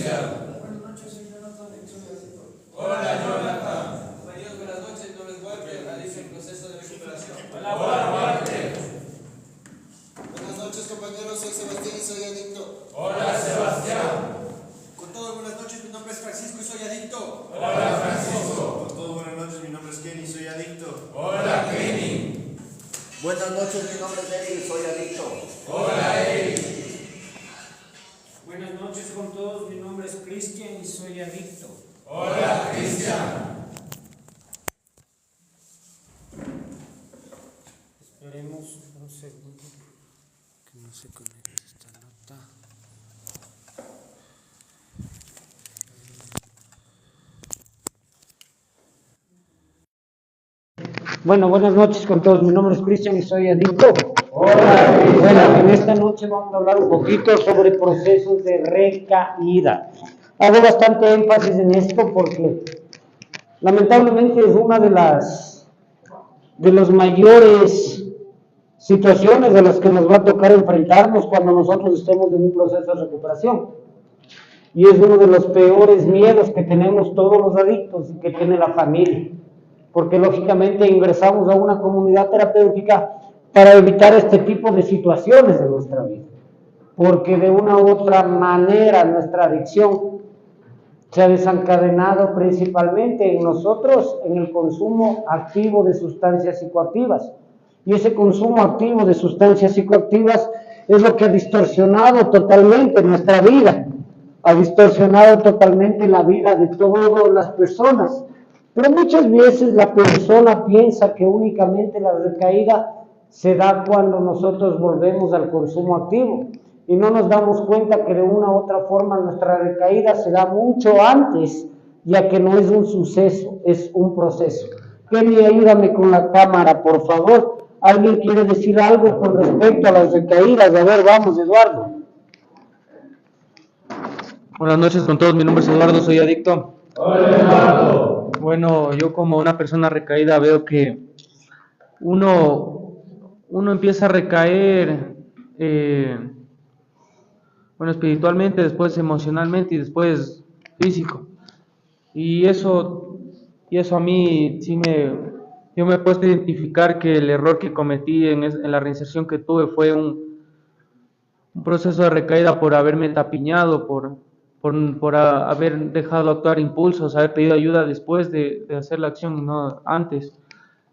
Buenas noches, soy Jonathan, soy adicto. Hola, Jonathan. Bienvenidos, buenas noches, no les vuelve a dice el proceso de recuperación. Hola, Marte. Buenas noches, compañeros, soy Sebastián y soy adicto. Hola, Sebastián. Con todo, buenas noches, mi nombre es Francisco y soy adicto. Hola, Francisco. Con todo, buenas noches, mi nombre es Kenny, soy adicto. Hola, Kenny. Buenas noches, mi nombre es Eric, soy adicto. Hola, Eric. Buenas noches con todos, mi nombre es Cristian y soy adicto. Hola, Cristian. Esperemos un segundo que no se conecte esta nota. Bueno, buenas noches con todos, mi nombre es Cristian y soy adicto. Hola, Cristian. Bueno, en esta noche vamos a hablar un poquito sobre procesos de recaída. Hago bastante énfasis en esto porque lamentablemente es una de las mayores situaciones a las que nos va a tocar enfrentarnos cuando nosotros estemos en un proceso de recuperación. Y es uno de los peores miedos que tenemos todos los adictos y que tiene la familia. Porque lógicamente ingresamos a una comunidad terapéutica para evitar este tipo de situaciones en nuestra vida. Porque de una u otra manera nuestra adicción se ha desencadenado principalmente en nosotros en el consumo activo de sustancias psicoactivas. Y ese consumo activo de sustancias psicoactivas es lo que ha distorsionado totalmente nuestra vida, ha distorsionado totalmente la vida de todas las personas. Pero muchas veces la persona piensa que únicamente la recaída se da cuando nosotros volvemos al consumo activo. Y no nos damos cuenta que de una u otra forma nuestra recaída se da mucho antes, ya que no es un suceso, es un proceso. Kenny, ayúdame con la cámara, por favor. ¿Alguien quiere decir algo con respecto a las recaídas? A ver, vamos, Eduardo. Buenas noches con todos, mi nombre es Eduardo, soy adicto. Hola, Eduardo. Bueno, yo como una persona recaída veo que uno empieza a recaer, espiritualmente, después emocionalmente y después físico. Y eso a mí yo me he puesto a identificar que el error que cometí en la reinserción que tuve fue un proceso de recaída por haberme tapiñado, por haber dejado actuar impulsos, haber pedido ayuda después de hacer la acción y no antes.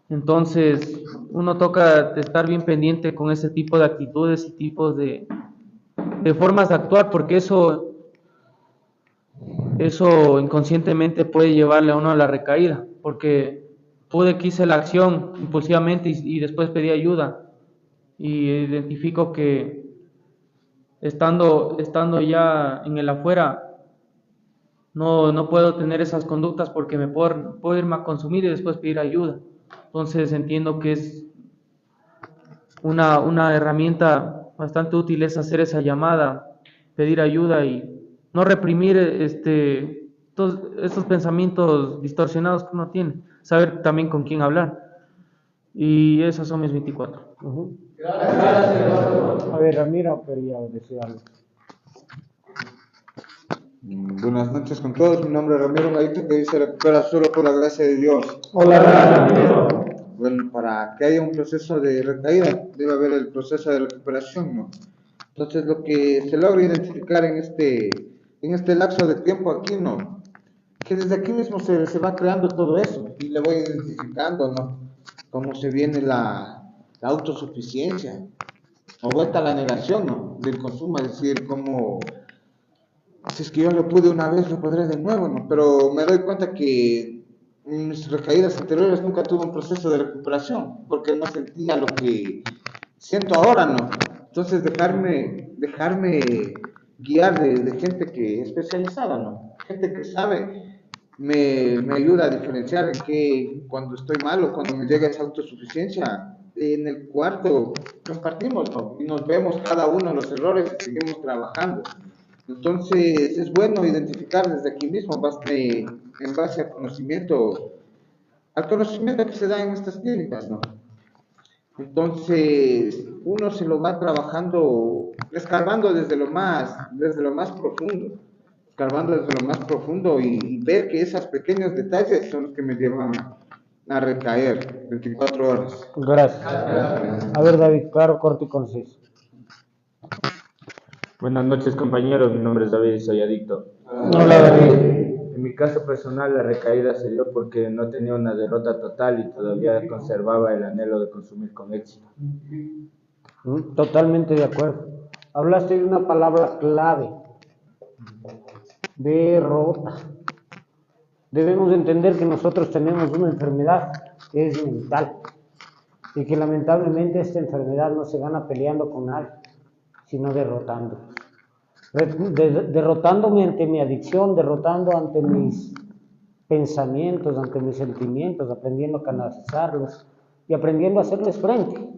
Entonces, uno toca estar bien pendiente con ese tipo de actitudes y tipos de formas de actuar, porque eso inconscientemente puede llevarle a uno a la recaída, porque pude que hice la acción impulsivamente y después pedí ayuda, y identifico que estando ya en el afuera, no puedo tener esas conductas porque me puedo irme a consumir y después pedir ayuda. Entonces entiendo que es una herramienta bastante útil es hacer esa llamada, pedir ayuda y no reprimir todos estos pensamientos distorsionados que uno tiene, saber también con quién hablar. Y esas son mis 24. Gracias, Eduardo. A ver, Ramiro quería decir algo. Buenas noches con todos, mi nombre es Ramiro, un adicto que dice recupera solo por la gracia de Dios. Hola, Ramiro. Bueno, para que haya un proceso de recaída, debe haber el proceso de recuperación, ¿no? Entonces, lo que se logra identificar en este lapso de tiempo aquí, ¿no? Que desde aquí mismo se va creando todo eso, y le voy identificando, ¿no? Cómo se viene la autosuficiencia, o vuelta a la negación, ¿no? Del consumo, es decir, como si es que yo lo pude una vez, lo podré de nuevo, ¿no? Pero me doy cuenta que en mis recaídas anteriores nunca tuve un proceso de recuperación, porque no sentía lo que siento ahora, ¿no? Entonces dejarme guiar de gente que es especializada, ¿no? Gente que sabe, me ayuda a diferenciar en que cuando estoy mal o cuando me llega esa autosuficiencia. En el cuarto compartimos, ¿no? Y nos vemos cada uno los errores y seguimos trabajando. Entonces es bueno identificar desde aquí mismo, en base al conocimiento que se da en estas clínicas, ¿no? Entonces uno se lo va trabajando, escarbando desde lo más profundo, escarbando desde lo más profundo y ver que esos pequeños detalles son los que me llevan a recaer 24 horas. Gracias. A ver, David, claro, corto y conciso. Buenas noches, compañeros. Mi nombre es David y soy adicto. Hola, David. En mi caso personal, la recaída se dio porque no tenía una derrota total y todavía conservaba el anhelo de consumir con éxito. Totalmente de acuerdo. Hablaste de una palabra clave. Derrota. Debemos entender que nosotros tenemos una enfermedad que es mental y que lamentablemente esta enfermedad no se gana peleando con nadie, sino derrotando. Derrotándome ante mi adicción, derrotando ante mis pensamientos, ante mis sentimientos, aprendiendo a canalizarlos y aprendiendo a hacerles frente.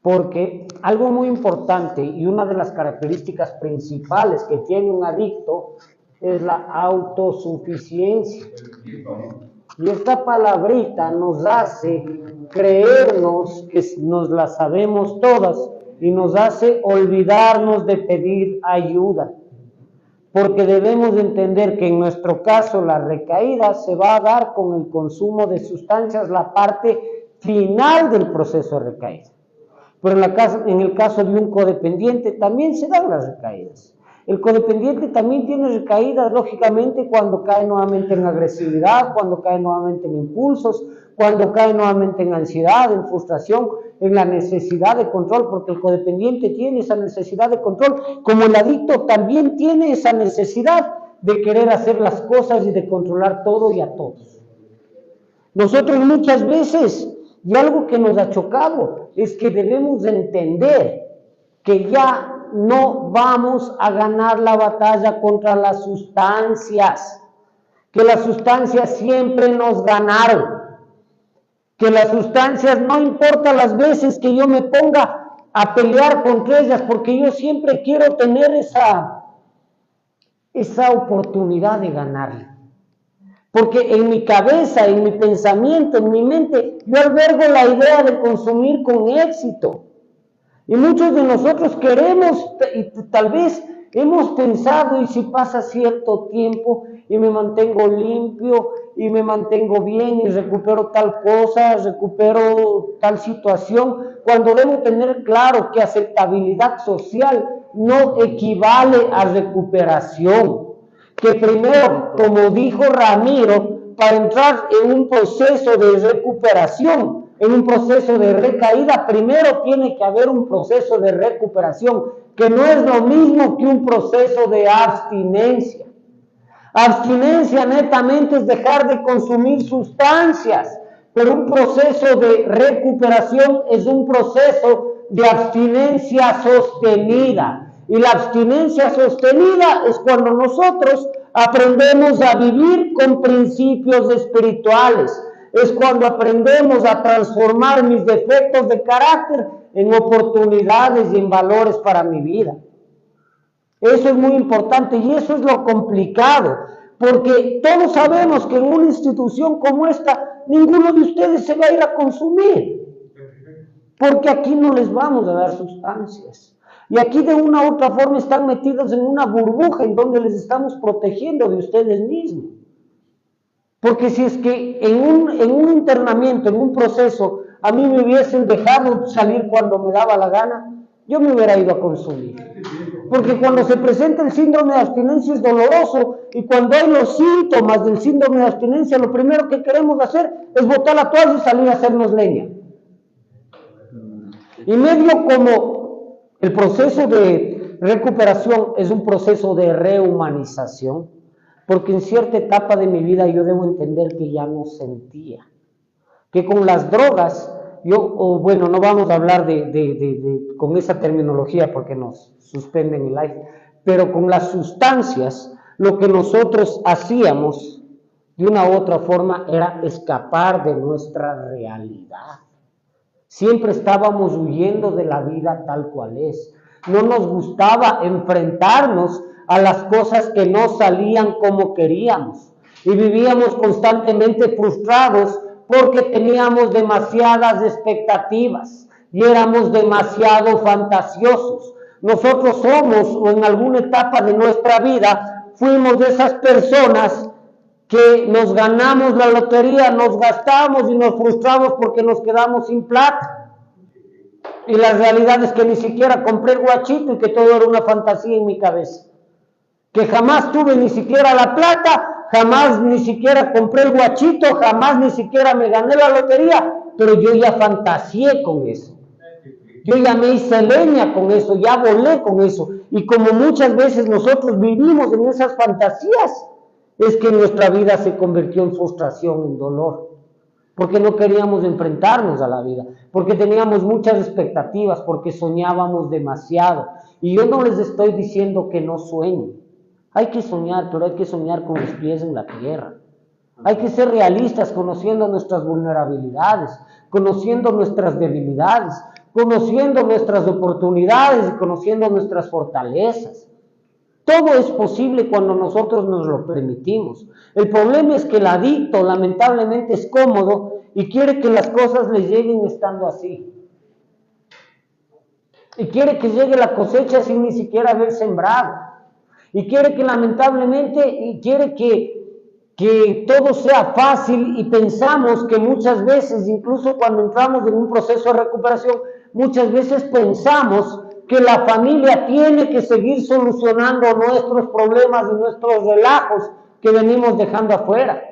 Porque algo muy importante y una de las características principales que tiene un adicto es la autosuficiencia. Y esta palabrita nos hace creernos que nos la sabemos todas y nos hace olvidarnos de pedir ayuda. Porque debemos entender que en nuestro caso la recaída se va a dar con el consumo de sustancias, la parte final del proceso de recaída. Pero en el caso de un codependiente también se dan las recaídas. El codependiente también tiene recaídas, lógicamente, cuando cae nuevamente en agresividad, cuando cae nuevamente en impulsos, cuando cae nuevamente en ansiedad, en frustración, en la necesidad de control, porque el codependiente tiene esa necesidad de control, como el adicto también tiene esa necesidad de querer hacer las cosas y de controlar todo y a todos. Nosotros muchas veces, y algo que nos ha chocado, es que debemos entender que ya no vamos a ganar la batalla contra las sustancias, que las sustancias siempre nos ganaron, que las sustancias, no importa las veces que yo me ponga a pelear contra ellas, porque yo siempre quiero tener esa oportunidad de ganarle. Porque en mi cabeza, en mi pensamiento, en mi mente, yo albergo la idea de consumir con éxito. Y muchos de nosotros queremos, y tal vez hemos pensado, y si pasa cierto tiempo y me mantengo limpio y me mantengo bien y recupero tal cosa, recupero tal situación, cuando debo tener claro que aceptabilidad social no equivale a recuperación. Que primero, como dijo Ramiro, para entrar en un proceso de recuperación, en un proceso de recaída, primero tiene que haber un proceso de recuperación, que no es lo mismo que un proceso de abstinencia. Abstinencia netamente es dejar de consumir sustancias, pero un proceso de recuperación es un proceso de abstinencia sostenida. Y la abstinencia sostenida es cuando nosotros aprendemos a vivir con principios espirituales. Es cuando aprendemos a transformar mis defectos de carácter en oportunidades y en valores para mi vida. Eso es muy importante y eso es lo complicado, porque todos sabemos que en una institución como esta, ninguno de ustedes se va a ir a consumir, porque aquí no les vamos a dar sustancias. Y aquí de una u otra forma están metidos en una burbuja en donde les estamos protegiendo de ustedes mismos. Porque si es que en un internamiento, en un proceso, a mí me hubiesen dejado salir cuando me daba la gana, yo me hubiera ido a consumir. Porque cuando se presenta el síndrome de abstinencia es doloroso, y cuando hay los síntomas del síndrome de abstinencia, lo primero que queremos hacer es botar la toalla y salir a hacernos leña. Y medio como el proceso de recuperación es un proceso de rehumanización, porque en cierta etapa de mi vida yo debo entender que ya no sentía, que con las drogas, bueno, no vamos a hablar con esa terminología porque nos suspenden el live, pero con las sustancias, lo que nosotros hacíamos de una u otra forma era escapar de nuestra realidad. Siempre estábamos huyendo de la vida tal cual es. No nos gustaba enfrentarnos a las cosas que no salían como queríamos. Y vivíamos constantemente frustrados porque teníamos demasiadas expectativas y éramos demasiado fantasiosos. Nosotros somos, o en alguna etapa de nuestra vida, fuimos de esas personas que nos ganamos la lotería, nos gastamos y nos frustramos porque nos quedamos sin plata. Y la realidad es que ni siquiera compré el guachito y que todo era una fantasía en mi cabeza. Que jamás tuve ni siquiera la plata, jamás ni siquiera compré el guachito, jamás ni siquiera me gané la lotería, pero yo ya fantaseé con eso. Yo ya me hice leña con eso, ya volé con eso. Y como muchas veces nosotros vivimos en esas fantasías, es que nuestra vida se convirtió en frustración, en dolor. Porque no queríamos enfrentarnos a la vida, porque teníamos muchas expectativas, porque soñábamos demasiado. Y yo no les estoy diciendo que no sueñen. Hay que soñar, pero hay que soñar con los pies en la tierra. Hay que ser realistas, conociendo nuestras vulnerabilidades, conociendo nuestras debilidades, conociendo nuestras oportunidades y conociendo nuestras fortalezas. Todo es posible cuando nosotros nos lo permitimos. El problema es que el adicto lamentablemente es cómodo y quiere que las cosas le lleguen estando así. Y quiere que llegue la cosecha sin ni siquiera haber sembrado. Y quiere que lamentablemente, que todo sea fácil, y pensamos que muchas veces, incluso cuando entramos en un proceso de recuperación, muchas veces pensamos que la familia tiene que seguir solucionando nuestros problemas y nuestros relajos que venimos dejando afuera.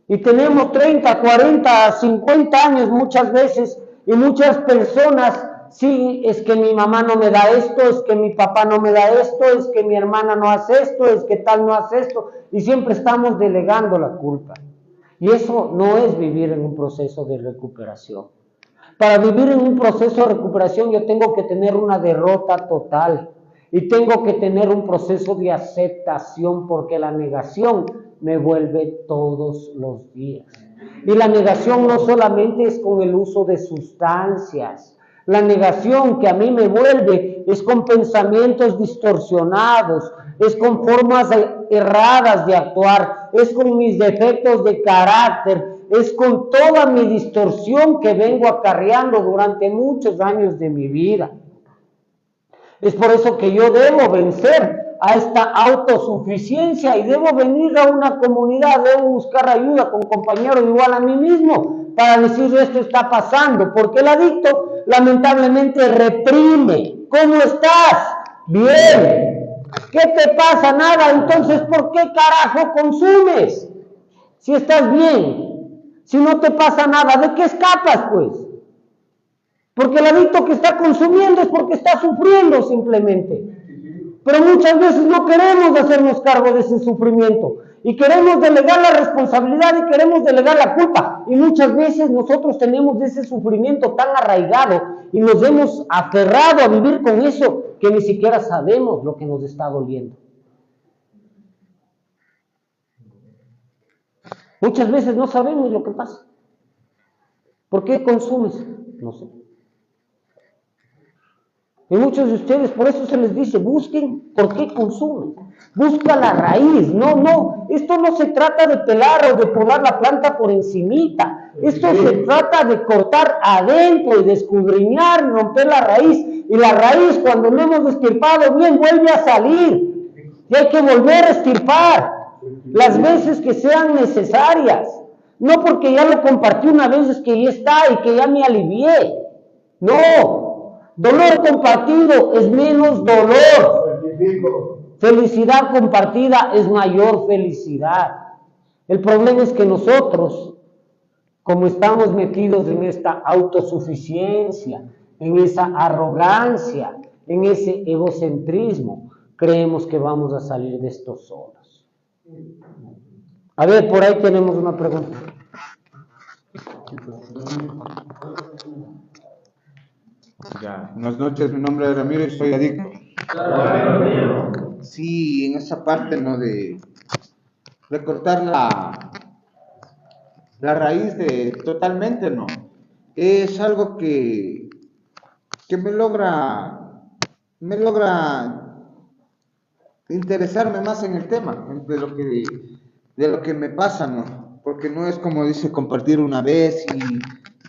Y tenemos 30, 40, 50 años muchas veces, y muchas personas, sí, es que mi mamá no me da esto, es que mi papá no me da esto, es que mi hermana no hace esto, es que tal no hace esto, y siempre estamos delegando la culpa. Y eso no es vivir en un proceso de recuperación. Para vivir en un proceso de recuperación yo tengo que tener una derrota total y tengo que tener un proceso de aceptación, porque la negación me vuelve todos los días. Y la negación no solamente es con el uso de sustancias. La negación que a mí me vuelve es con pensamientos distorsionados, es con formas erradas de actuar, es con mis defectos de carácter, es con toda mi distorsión que vengo acarreando durante muchos años de mi vida. Es por eso que yo debo vencer a esta autosuficiencia y debo venir a una comunidad, debo buscar ayuda con compañeros igual a mí mismo para decir esto está pasando, porque el adicto lamentablemente reprime. ¿Cómo estás? Bien. ¿Qué te pasa? Nada. Entonces, ¿por qué carajo consumes? Si estás bien, si no te pasa nada, ¿de qué escapas pues? Porque el adicto que está consumiendo es porque está sufriendo simplemente. Pero muchas veces no queremos hacernos cargo de ese sufrimiento y queremos delegar la responsabilidad y queremos delegar la culpa. Y muchas veces nosotros tenemos ese sufrimiento tan arraigado y nos hemos aferrado a vivir con eso que ni siquiera sabemos lo que nos está doliendo. Muchas veces no sabemos lo que pasa. ¿Por qué consumes? No sé. Y muchos de ustedes, por eso se les dice, busquen por qué consumen. Busca la raíz. No, esto no se trata de pelar o de podar la planta por encimita. Esto se trata de cortar adentro y de escudriñar y romper la raíz. Y la raíz, cuando no hemos estirpado bien, vuelve a salir. Y hay que volver a estirpar las veces que sean necesarias. No porque ya lo compartí una vez es que ya está y que ya me alivié. No. Dolor compartido es menos dolor. Felicidad compartida es mayor felicidad. El problema es que nosotros, como estamos metidos en esta autosuficiencia, en esa arrogancia, en ese egocentrismo, creemos que vamos a salir de esto solos. A ver, por ahí tenemos una pregunta. Ya, buenas noches, mi nombre es Ramiro y soy adicto. Sí, en esa parte, ¿no? De cortar la raíz totalmente, ¿no? Es algo que me logra interesarme más en el tema, de lo que me pasa, ¿no? Porque no es como dice compartir una vez y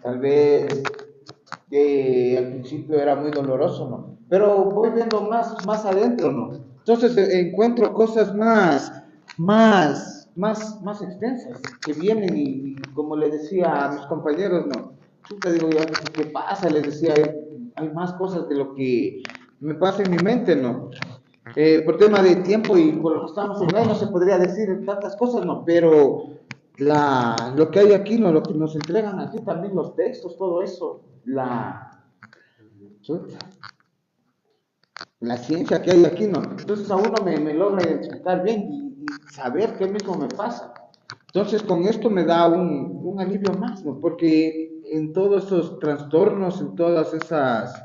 tal vez que al principio era muy doloroso, ¿no? Pero voy viendo más adentro, ¿no? Entonces encuentro cosas más extensas que vienen y como le decía a mis compañeros, no, chuta, digo yo, ¿qué pasa? Les decía, hay más cosas de lo que me pasa en mi mente, ¿no? Por tema de tiempo y por lo que estamos online no se podría decir tantas cosas, ¿no? Pero lo que hay aquí, ¿no? Lo que nos entregan aquí también, los textos, todo eso, la ciencia que hay aquí, ¿no? Entonces a uno me logra identificar bien y saber qué mismo me pasa. Entonces con esto me da un alivio más, ¿no? Porque en todos esos trastornos, en todas esas,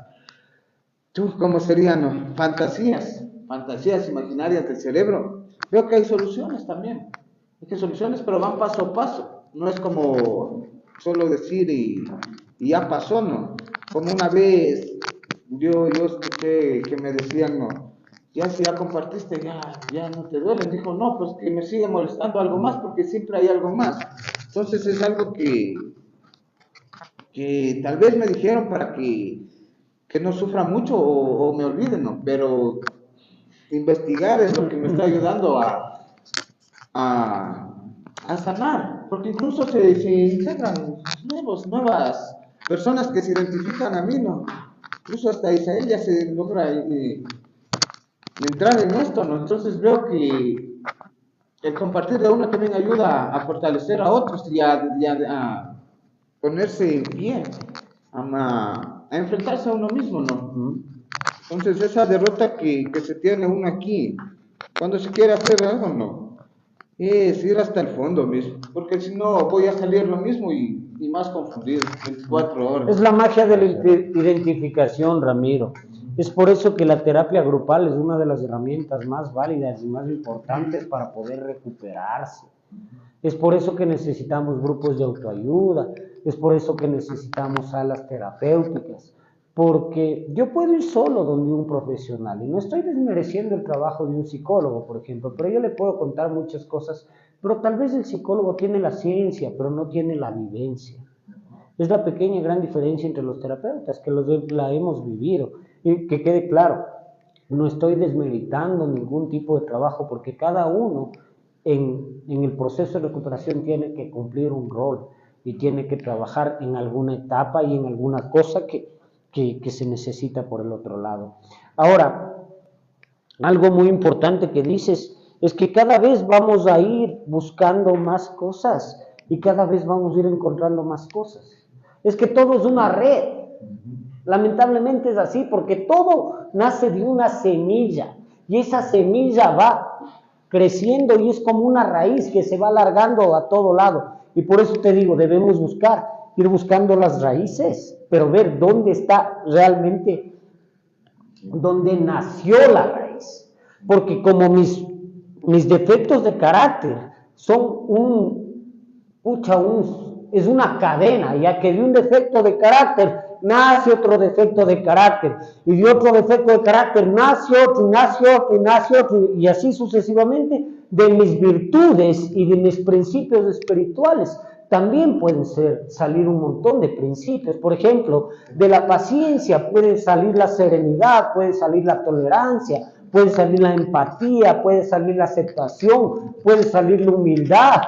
¿cómo serían, no? Fantasías imaginarias del cerebro, veo que hay soluciones también. Hay soluciones, pero van paso a paso. No es como solo decir y ya pasó, ¿no? Como una vez yo escuché que me decían, no, ya si ya compartiste, ya no te duele. Dijo, no, pues que me sigue molestando algo más porque siempre hay algo más. Entonces es algo que tal vez me dijeron para que no sufra mucho o me olviden, ¿no? Pero investigar es lo que me está ayudando a sanar, porque incluso se integran nuevas personas que se identifican a mí, ¿no? Incluso hasta Isael ya se logra entrar en esto, ¿no? Entonces veo que el compartir de uno también ayuda a fortalecer a otros y a ponerse en pie, a enfrentarse a uno mismo, ¿no? Entonces esa derrota que se tiene uno aquí, cuando se quiere hacer algo, ¿no? Es ir hasta el fondo mismo, porque si no voy a salir lo mismo y más confundido, 24 horas. Es la magia de la identificación, Ramiro. Es por eso que la terapia grupal es una de las herramientas más válidas y más importantes para poder recuperarse. Es por eso que necesitamos grupos de autoayuda, es por eso que necesitamos salas terapéuticas, porque yo puedo ir solo donde un profesional, y no estoy desmereciendo el trabajo de un psicólogo, por ejemplo, pero yo le puedo contar muchas cosas, pero tal vez el psicólogo tiene la ciencia, pero no tiene la vivencia. Es la pequeña y gran diferencia entre los terapeutas, que la hemos vivido, y que quede claro, no estoy desmeritando ningún tipo de trabajo, porque cada uno en el proceso de recuperación tiene que cumplir un rol, y tiene que trabajar en alguna etapa y en alguna cosa que se necesita por el otro lado. Ahora, algo muy importante que dices es que cada vez vamos a ir buscando más cosas y cada vez vamos a ir encontrando más cosas. Es que todo es una red. Lamentablemente es así porque todo nace de una semilla y esa semilla va creciendo y es como una raíz que se va alargando a todo lado. Y por eso te digo, debemos ir buscando las raíces, pero ver dónde está realmente, dónde nació la raíz. Porque como mis defectos de carácter son es una cadena, ya que de un defecto de carácter nace otro defecto de carácter, y de otro defecto de carácter nace otro, y nace otro, y nace otro, y así sucesivamente. De mis virtudes y de mis principios espirituales también pueden salir un montón de principios. Por ejemplo, de la paciencia puede salir la serenidad, puede salir la tolerancia, puede salir la empatía, puede salir la aceptación, puede salir la humildad,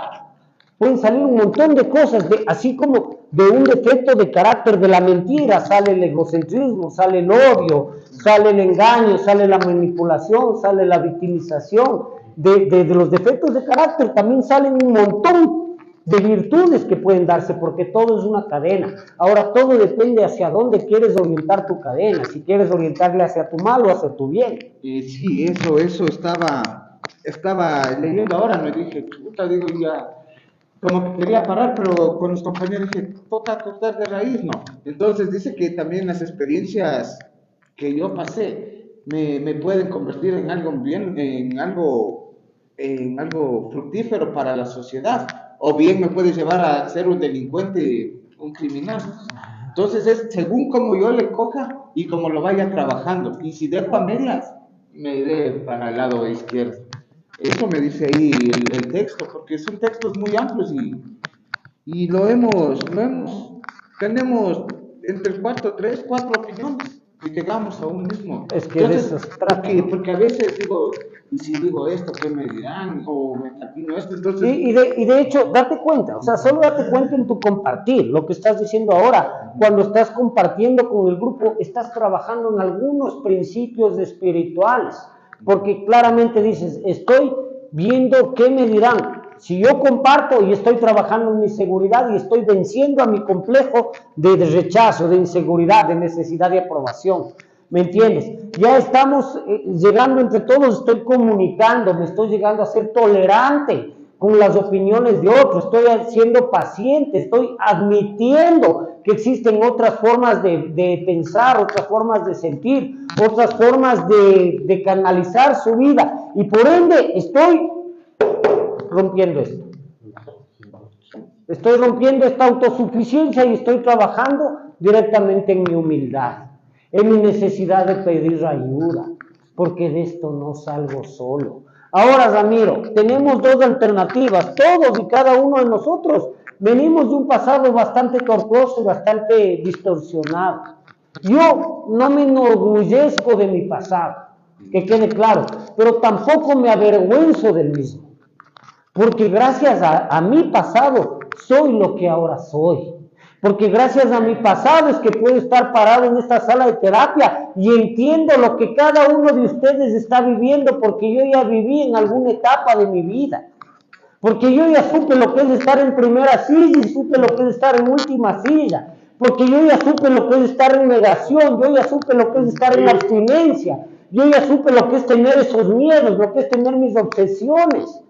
pueden salir un montón de cosas, así como de un defecto de carácter de la mentira sale el egocentrismo, sale el odio, sale el engaño, sale la manipulación, sale la victimización. De los defectos de carácter también salen un montón de virtudes que pueden darse, porque todo es una cadena. Ahora todo depende hacia dónde quieres orientar tu cadena, si quieres orientarle hacia tu mal o hacia tu bien. Sí, eso estaba leyendo ahora, me dije, puta, digo ya, como que quería parar, pero con los compañeros dije, toca cortar de raíz, ¿no? Entonces dice que también las experiencias que yo pasé me pueden convertir en algo bien, en algo fructífero para la sociedad, o bien me puede llevar a ser un delincuente, un criminal. Entonces es según como yo le coja y como lo vaya trabajando, y si dejo a medias, me iré para el lado izquierdo. Eso me dice ahí el texto, porque son textos muy amplios y tenemos entre 4 opiniones y llegamos a un mismo. Es que de eso se trata. Porque a veces digo, y si digo esto, ¿qué me dirán? O me atino esto, entonces... Y de hecho, date cuenta, o sea, solo date cuenta en tu compartir, lo que estás diciendo ahora, cuando estás compartiendo con el grupo, estás trabajando en algunos principios espirituales, porque claramente dices, estoy viendo qué me dirán. Si yo comparto y estoy trabajando en mi seguridad y estoy venciendo a mi complejo de rechazo, de inseguridad, de necesidad de aprobación, ¿me entiendes? Ya estamos llegando entre todos, estoy comunicando, me estoy llegando a ser tolerante con las opiniones de otros, estoy siendo paciente, estoy admitiendo que existen otras formas de pensar, otras formas de sentir, otras formas de canalizar su vida, y por ende estoy rompiendo esto. Estoy rompiendo esta autosuficiencia y estoy trabajando directamente en mi humildad, en mi necesidad de pedir ayuda, porque de esto no salgo solo. Ahora, Ramiro, tenemos dos alternativas, todos y cada uno de nosotros venimos de un pasado bastante tortuoso y bastante distorsionado. Yo no me enorgullezco de mi pasado, que quede claro, pero tampoco me avergüenzo del mismo, porque gracias a mi pasado soy lo que ahora soy. Porque gracias a mi pasado es que puedo estar parado en esta sala de terapia y entiendo lo que cada uno de ustedes está viviendo, porque yo ya viví en alguna etapa de mi vida. Porque yo ya supe lo que es estar en primera silla y supe lo que es estar en última silla. Porque yo ya supe lo que es estar en negación, yo ya supe lo que es estar en abstinencia, yo ya supe lo que es tener esos miedos, lo que es tener mis obsesiones.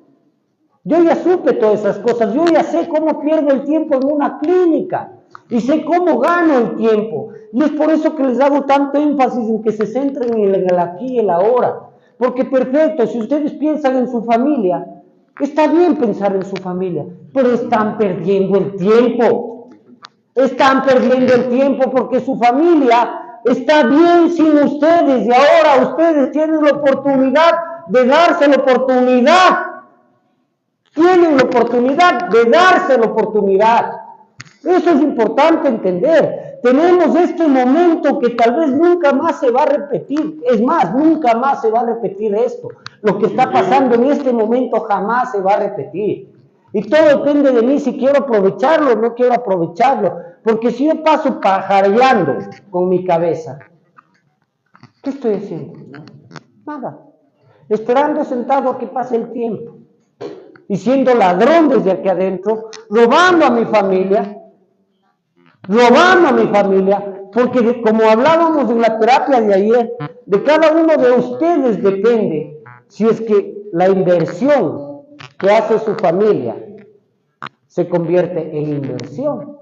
Yo ya supe todas esas cosas, yo ya sé cómo pierdo el tiempo en una clínica y sé cómo gano el tiempo. Y es por eso que les hago tanto énfasis en que se centren en el aquí y el ahora. Porque perfecto, si ustedes piensan en su familia, está bien pensar en su familia, pero están perdiendo el tiempo. Están perdiendo el tiempo porque su familia está bien sin ustedes y ahora ustedes tienen la oportunidad de darse la oportunidad. Tienen la oportunidad de darse la oportunidad. Eso es importante entender. Tenemos este momento que tal vez nunca más se va a repetir. Es más, nunca más se va a repetir esto. Lo que está pasando en este momento jamás se va a repetir. Y todo depende de mí si quiero aprovecharlo o no quiero aprovecharlo. Porque si yo paso pajareando con mi cabeza, ¿qué estoy haciendo? Nada. Esperando sentado a que pase el tiempo. Y siendo ladrón desde aquí adentro, robando a mi familia, porque como hablábamos en la terapia de ayer, de cada uno de ustedes depende si es que la inversión que hace su familia se convierte en inversión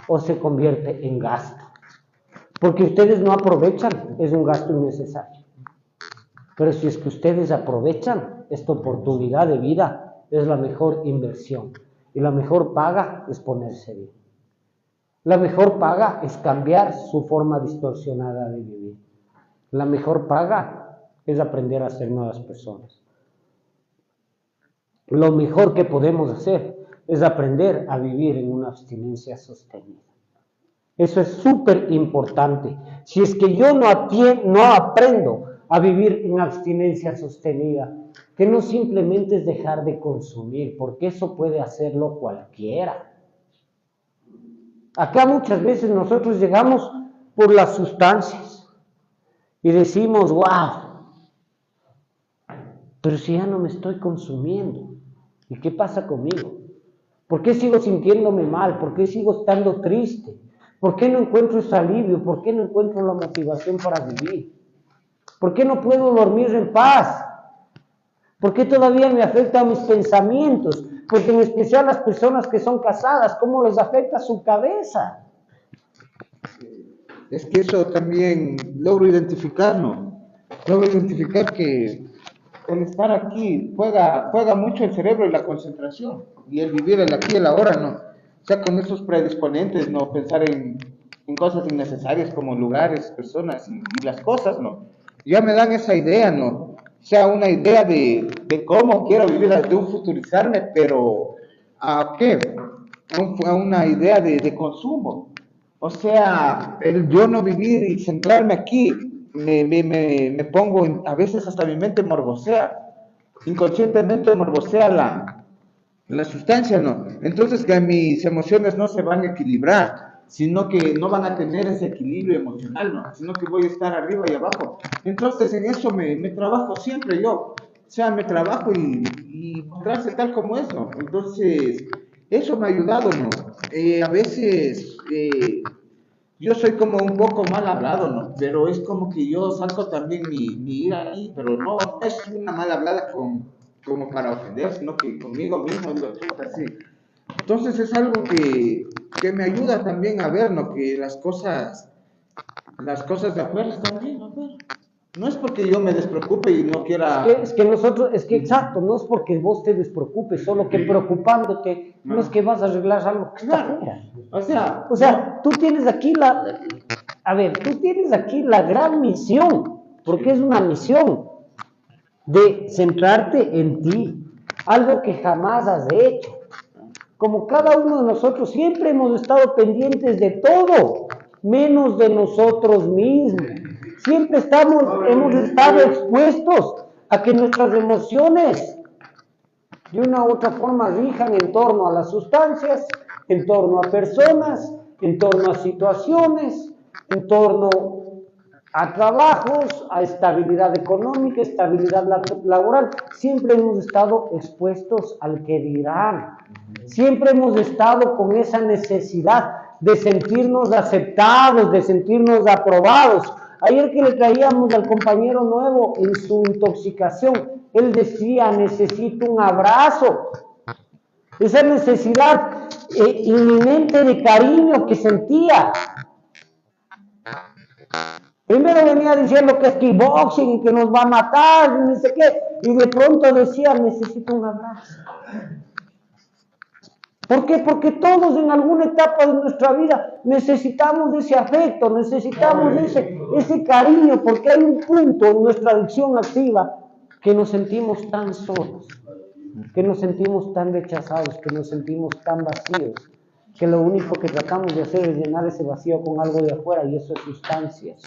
o se convierte en gasto. Porque ustedes no aprovechan, es un gasto innecesario. Pero si es que ustedes aprovechan esta oportunidad de vida, es la mejor inversión. Y la mejor paga es ponerse bien. La mejor paga es cambiar su forma distorsionada de vivir. La mejor paga es aprender a ser nuevas personas. Lo mejor que podemos hacer es aprender a vivir en una abstinencia sostenida. Eso es súper importante. Si es que yo no aprendo a vivir en abstinencia sostenida, que no simplemente es dejar de consumir, porque eso puede hacerlo cualquiera. Acá muchas veces nosotros llegamos por las sustancias y decimos, wow, pero si ya no me estoy consumiendo, ¿y qué pasa conmigo? ¿Por qué sigo sintiéndome mal? ¿Por qué sigo estando triste? ¿Por qué no encuentro ese alivio? ¿Por qué no encuentro la motivación para vivir? ¿Por qué no puedo dormir en paz? ¿Por qué todavía me afectan mis pensamientos? Porque en especial las personas que son casadas, ¿cómo les afecta su cabeza? Es que eso también logro identificar, ¿no? Logro identificar que el estar aquí juega mucho el cerebro y la concentración. Y el vivir el aquí y el ahora, ¿no? O sea, con esos predisponentes, ¿no? Pensar en cosas innecesarias como lugares, personas y las cosas, ¿no? Ya me dan esa idea, ¿no? O sea, una idea de cómo quiero vivir, de un futurizarme, pero ¿a qué? A una idea de consumo. O sea, el yo no vivir y centrarme aquí, me pongo, a veces hasta mi mente morbosea, inconscientemente morbosea la sustancia, ¿no? Entonces que mis emociones no se van a equilibrar, sino que no van a tener ese equilibrio emocional, ¿no? Sino que voy a estar arriba y abajo. Entonces en eso me trabajo siempre yo. O sea, me trabajo y mostrarse tal como es, ¿no? Entonces, eso me ha ayudado, ¿no? A veces yo soy como un poco mal hablado, ¿no? Pero es como que yo saco también mi ira ahí, pero no es una mal hablada como para ofender, sino que conmigo mismo lo siento así. Entonces es algo que me ayuda también a ver, ¿no? Que las cosas de afuera están bien, ¿no? No es porque yo me despreocupe y no quiera... Exacto, no es porque vos te despreocupes, solo que preocupándote, no es que vas a arreglar algo que está afuera. O sea, tú tienes aquí la gran misión, porque es una misión de centrarte en ti, algo que jamás has hecho. Como cada uno de nosotros siempre hemos estado pendientes de todo, menos de nosotros mismos. Siempre hemos estado expuestos a que nuestras emociones de una u otra forma rijan en torno a las sustancias, en torno a personas, en torno a situaciones, en torno a trabajos, a estabilidad económica, estabilidad laboral. Siempre hemos estado expuestos al que dirán. Siempre hemos estado con esa necesidad de sentirnos aceptados, de sentirnos aprobados. Ayer que le traíamos al compañero nuevo en su intoxicación, él decía, necesito un abrazo. Esa necesidad inminente de cariño que sentía. Primero venía diciendo que es kickboxing y que nos va a matar, y no sé qué, y de pronto decía, necesito un abrazo. ¿Por qué? Porque todos en alguna etapa de nuestra vida necesitamos de ese afecto, necesitamos de ese cariño, porque hay un punto en nuestra adicción activa que nos sentimos tan solos, que nos sentimos tan rechazados, que nos sentimos tan vacíos, que lo único que tratamos de hacer es llenar ese vacío con algo de afuera, y eso es sustancias.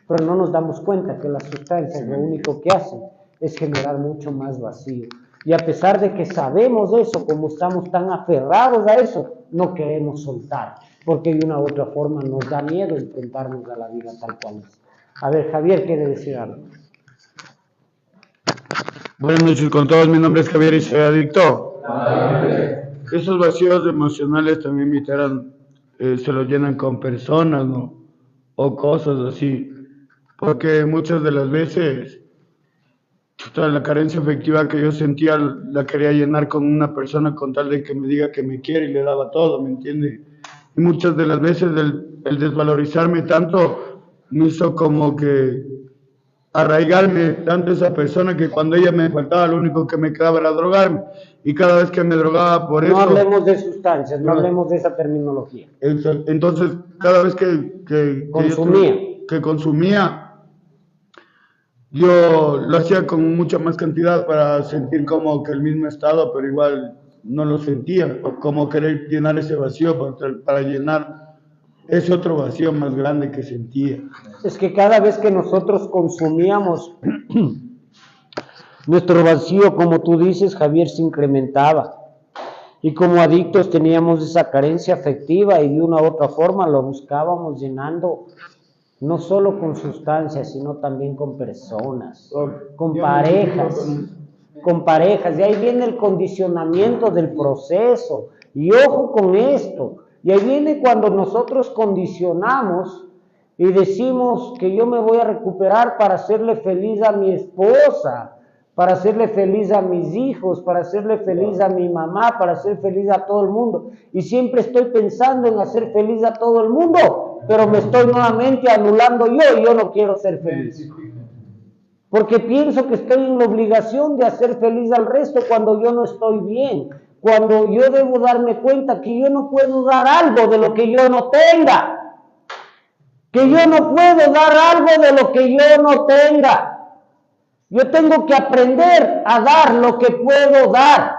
Pero no nos damos cuenta que las sustancias lo único que hacen es generar mucho más vacío. Y a pesar de que sabemos eso, como estamos tan aferrados a eso, no queremos soltar, porque de una u otra forma nos da miedo enfrentarnos a la vida tal cual es. A ver, Javier quiere decir algo. Buenas noches con todos, mi nombre es Javier y soy adicto. Esos vacíos emocionales también se los llenan con personas, ¿no? O cosas así, porque muchas de las veces toda la carencia afectiva que yo sentía la quería llenar con una persona con tal de que me diga que me quiere y le daba todo, ¿me entiende? Y muchas de las veces el desvalorizarme tanto me hizo como que arraigarme tanto a esa persona que cuando ella me faltaba lo único que me quedaba era drogarme, y cada vez que me drogaba por eso... No hablemos de sustancias, no hablemos de esa terminología. Entonces cada vez que consumía, yo lo hacía con mucha más cantidad para sentir como que el mismo estado, pero igual no lo sentía, como querer llenar ese vacío para llenar ese otro vacío más grande que sentía. Es que cada vez que nosotros consumíamos, nuestro vacío, como tú dices, Javier, se incrementaba. Y como adictos teníamos esa carencia afectiva y de una u otra forma lo buscábamos llenando, no solo con sustancias, sino también con personas, con parejas. Y ahí viene el condicionamiento del proceso. Y ojo con esto. Y ahí viene cuando nosotros condicionamos y decimos que yo me voy a recuperar para hacerle feliz a mi esposa, para hacerle feliz a mis hijos, para hacerle feliz a mi mamá, para hacer feliz a todo el mundo. Y siempre estoy pensando en hacer feliz a todo el mundo, pero me estoy nuevamente anulando yo y yo no quiero ser feliz. Porque pienso que estoy en la obligación de hacer feliz al resto cuando yo no estoy bien. Cuando yo debo darme cuenta que yo no puedo dar algo de lo que yo no tenga. Que yo no puedo dar algo de lo que yo no tenga. Yo tengo que aprender a dar lo que puedo dar.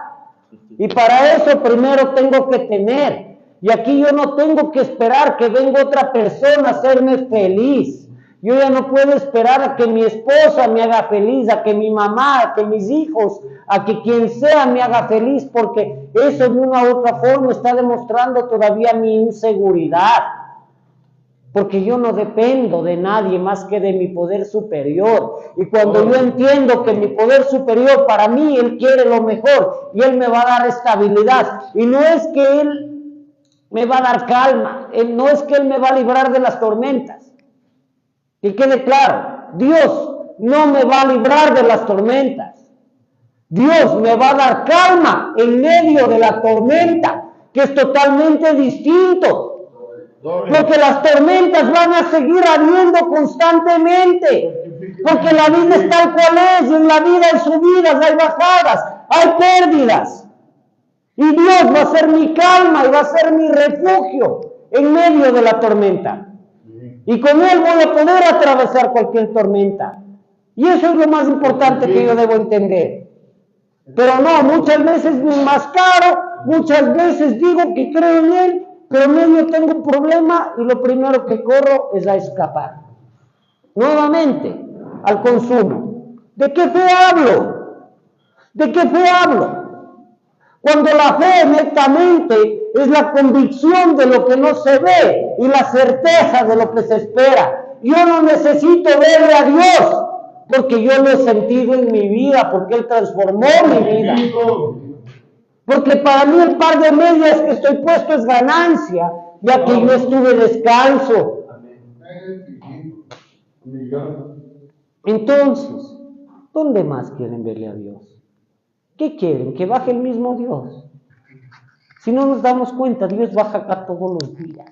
Y para eso primero tengo que tener. Y aquí yo no tengo que esperar que venga otra persona a hacerme feliz. Yo ya no puedo esperar a que mi esposa me haga feliz, a que mi mamá, a que mis hijos, a que quien sea me haga feliz, porque eso de una u otra forma está demostrando todavía mi inseguridad. Porque yo no dependo de nadie más que de mi poder superior. Y cuando yo entiendo que mi poder superior para mí, Él quiere lo mejor y Él me va a dar estabilidad. Y no es que Él me va a dar calma, no es que Él me va a librar de las tormentas. Que quede claro, Dios no me va a librar de las tormentas. Dios me va a dar calma en medio de la tormenta, que es totalmente distinto. Porque las tormentas van a seguir habiendo constantemente. Porque la vida es tal cual es, y en la vida hay subidas, hay bajadas, hay pérdidas. Y Dios va a ser mi calma y va a ser mi refugio en medio de la tormenta. Y con Él voy a poder atravesar cualquier tormenta. Y eso es lo más importante que yo debo entender. Pero no, muchas veces me enmascaro, muchas veces digo que creo en Él, pero en medio tengo un problema y lo primero que corro es a escapar. Nuevamente, al consumo. ¿De qué fe hablo? ¿De qué fe hablo? Cuando la fe netamente es la convicción de lo que no se ve y la certeza de lo que se espera. Yo no necesito verle a Dios, porque yo lo he sentido en mi vida, porque Él transformó mi vida. Porque para mí el par de medias que estoy puesto es ganancia, ya que yo estuve descanso. Entonces, ¿dónde más quieren verle a Dios? ¿Qué quieren? ¿Que baje el mismo Dios? Si no nos damos cuenta, Dios baja acá todos los días.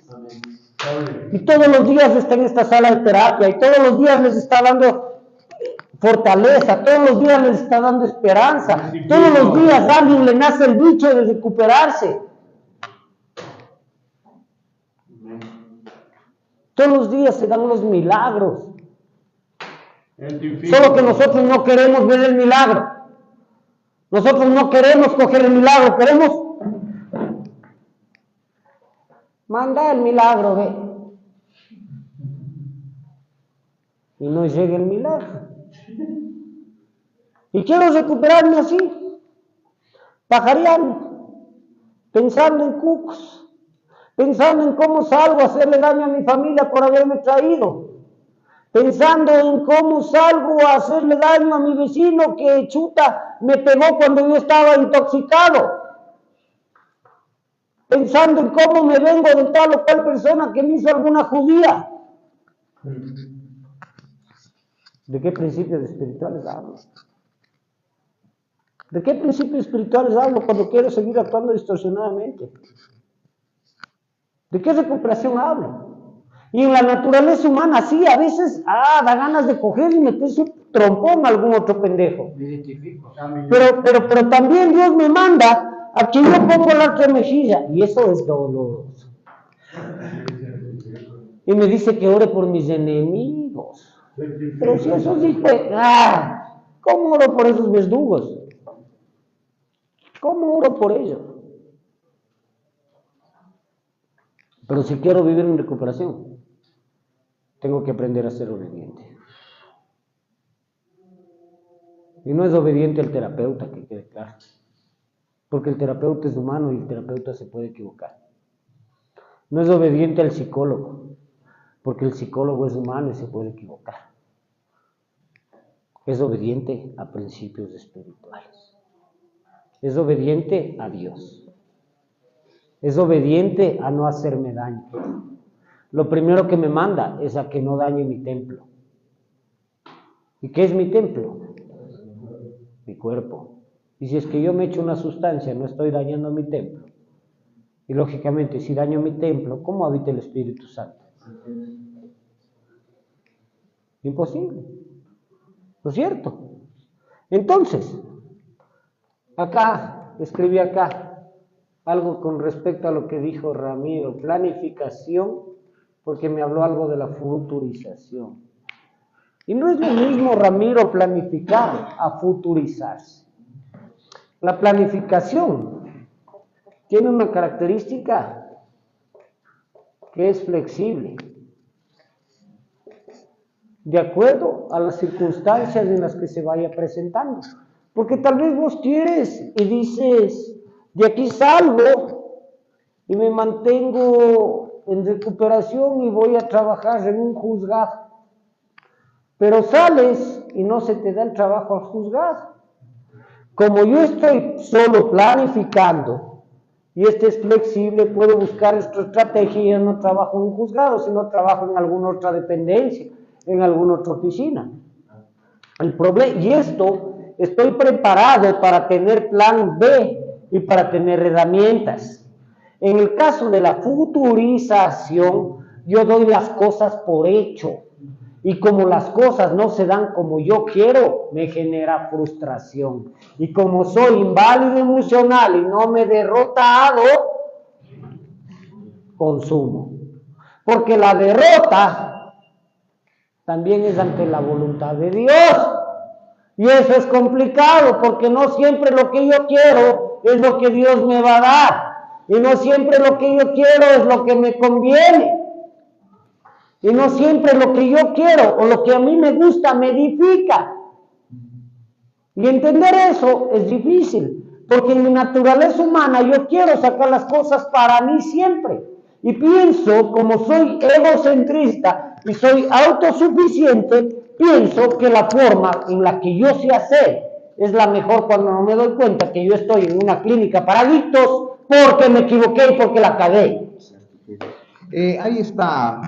Y todos los días está en esta sala de terapia, y todos los días les está dando fortaleza, todos los días les está dando esperanza, todos los días a alguien le nace el bicho de recuperarse. Todos los días se dan los milagros. Solo que nosotros no queremos ver el milagro. Nosotros no queremos coger el milagro, queremos manda el milagro, ve. Y no llega el milagro. Y quiero recuperarme así, pajareando, pensando en cucos, pensando en cómo salgo a hacerle daño a mi familia por haberme traído, pensando en cómo salgo a hacerle daño a mi vecino que chuta me pegó cuando yo estaba intoxicado, pensando en cómo me vengo de tal o cual persona que me hizo alguna judía. ¿De qué principios espirituales hablo? ¿De qué principios espirituales hablo cuando quiero seguir actuando distorsionadamente? ¿De qué recuperación hablo? Y en la naturaleza humana, sí, a veces da ganas de coger y meterse un trompón a algún otro pendejo. Pero también Dios me manda a que yo pongo la otra mejilla, y eso es doloroso. Y me dice que ore por mis enemigos. Pero si eso dice, ¿cómo oro por esos verdugos? ¿Cómo oro por ellos? Pero si quiero vivir en recuperación, tengo que aprender a ser obediente. Y no es obediente el terapeuta, que quede claro. Porque el terapeuta es humano y el terapeuta se puede equivocar. No es obediente al psicólogo, porque el psicólogo es humano y se puede equivocar. Es obediente a principios espirituales. Es obediente a Dios. Es obediente a no hacerme daño. Lo primero que me manda es a que no dañe mi templo. ¿Y qué es mi templo? Mi cuerpo. Y si es que yo me echo una sustancia, no estoy dañando mi templo. Y lógicamente, si daño mi templo, ¿cómo habita el Espíritu Santo? Imposible. ¿No es cierto? Entonces, acá, escribí acá, algo con respecto a lo que dijo Ramiro, planificación, porque me habló algo de la futurización. Y no es lo mismo, Ramiro, planificar a futurizarse. La planificación tiene una característica que es flexible, de acuerdo a las circunstancias en las que se vaya presentando. Porque tal vez vos quieres y dices, de aquí salgo y me mantengo en recuperación y voy a trabajar en un juzgado. Pero sales y no se te da el trabajo al juzgado. Como yo estoy solo planificando y este es flexible, puedo buscar esta estrategia y ya no trabajo en un juzgado, sino trabajo en alguna otra dependencia, en alguna otra oficina. El problema, y esto, estoy preparado para tener plan B y para tener herramientas. En el caso de la futurización, yo doy las cosas por hecho. Y como las cosas no se dan como yo quiero, me genera frustración. Y como soy inválido emocional y no me he derrotado, consumo. Porque la derrota también es ante la voluntad de Dios. Y eso es complicado, porque no siempre lo que yo quiero es lo que Dios me va a dar. Y no siempre lo que yo quiero es lo que me conviene. Y no siempre lo que yo quiero o lo que a mí me gusta me edifica. Y entender eso es difícil, porque en mi naturaleza humana yo quiero sacar las cosas para mí siempre. Y pienso, como soy egocentrista y soy autosuficiente, pienso que la forma en la que yo sé hacer es la mejor cuando no me doy cuenta que yo estoy en una clínica para adictos porque me equivoqué y porque la cagué. Ahí está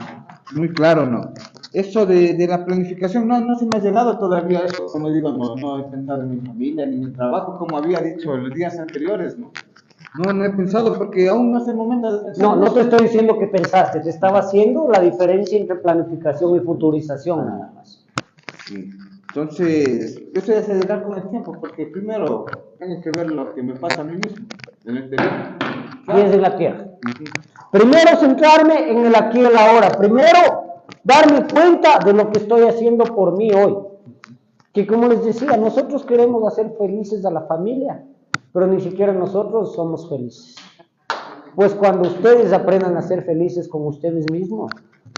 muy claro, ¿no? Eso de la planificación, no se me ha llegado todavía eso, como digo, no he pensado en mi familia, ni en mi trabajo, como había dicho los días anteriores, ¿no? No he pensado porque aún no es el momento de pensar. No te estoy diciendo que pensaste, te estaba haciendo la diferencia entre planificación y futurización nada más. Sí. Entonces, yo estoy acelerar con el tiempo porque primero tengo que ver lo que me pasa a mí mismo, en el exterior. Y es en la tierra. Primero centrarme en el aquí y el ahora. Primero darme cuenta de lo que estoy haciendo por mí hoy. Que como les decía, nosotros queremos hacer felices a la familia, pero ni siquiera nosotros somos felices. Pues cuando ustedes aprendan a ser felices con ustedes mismos,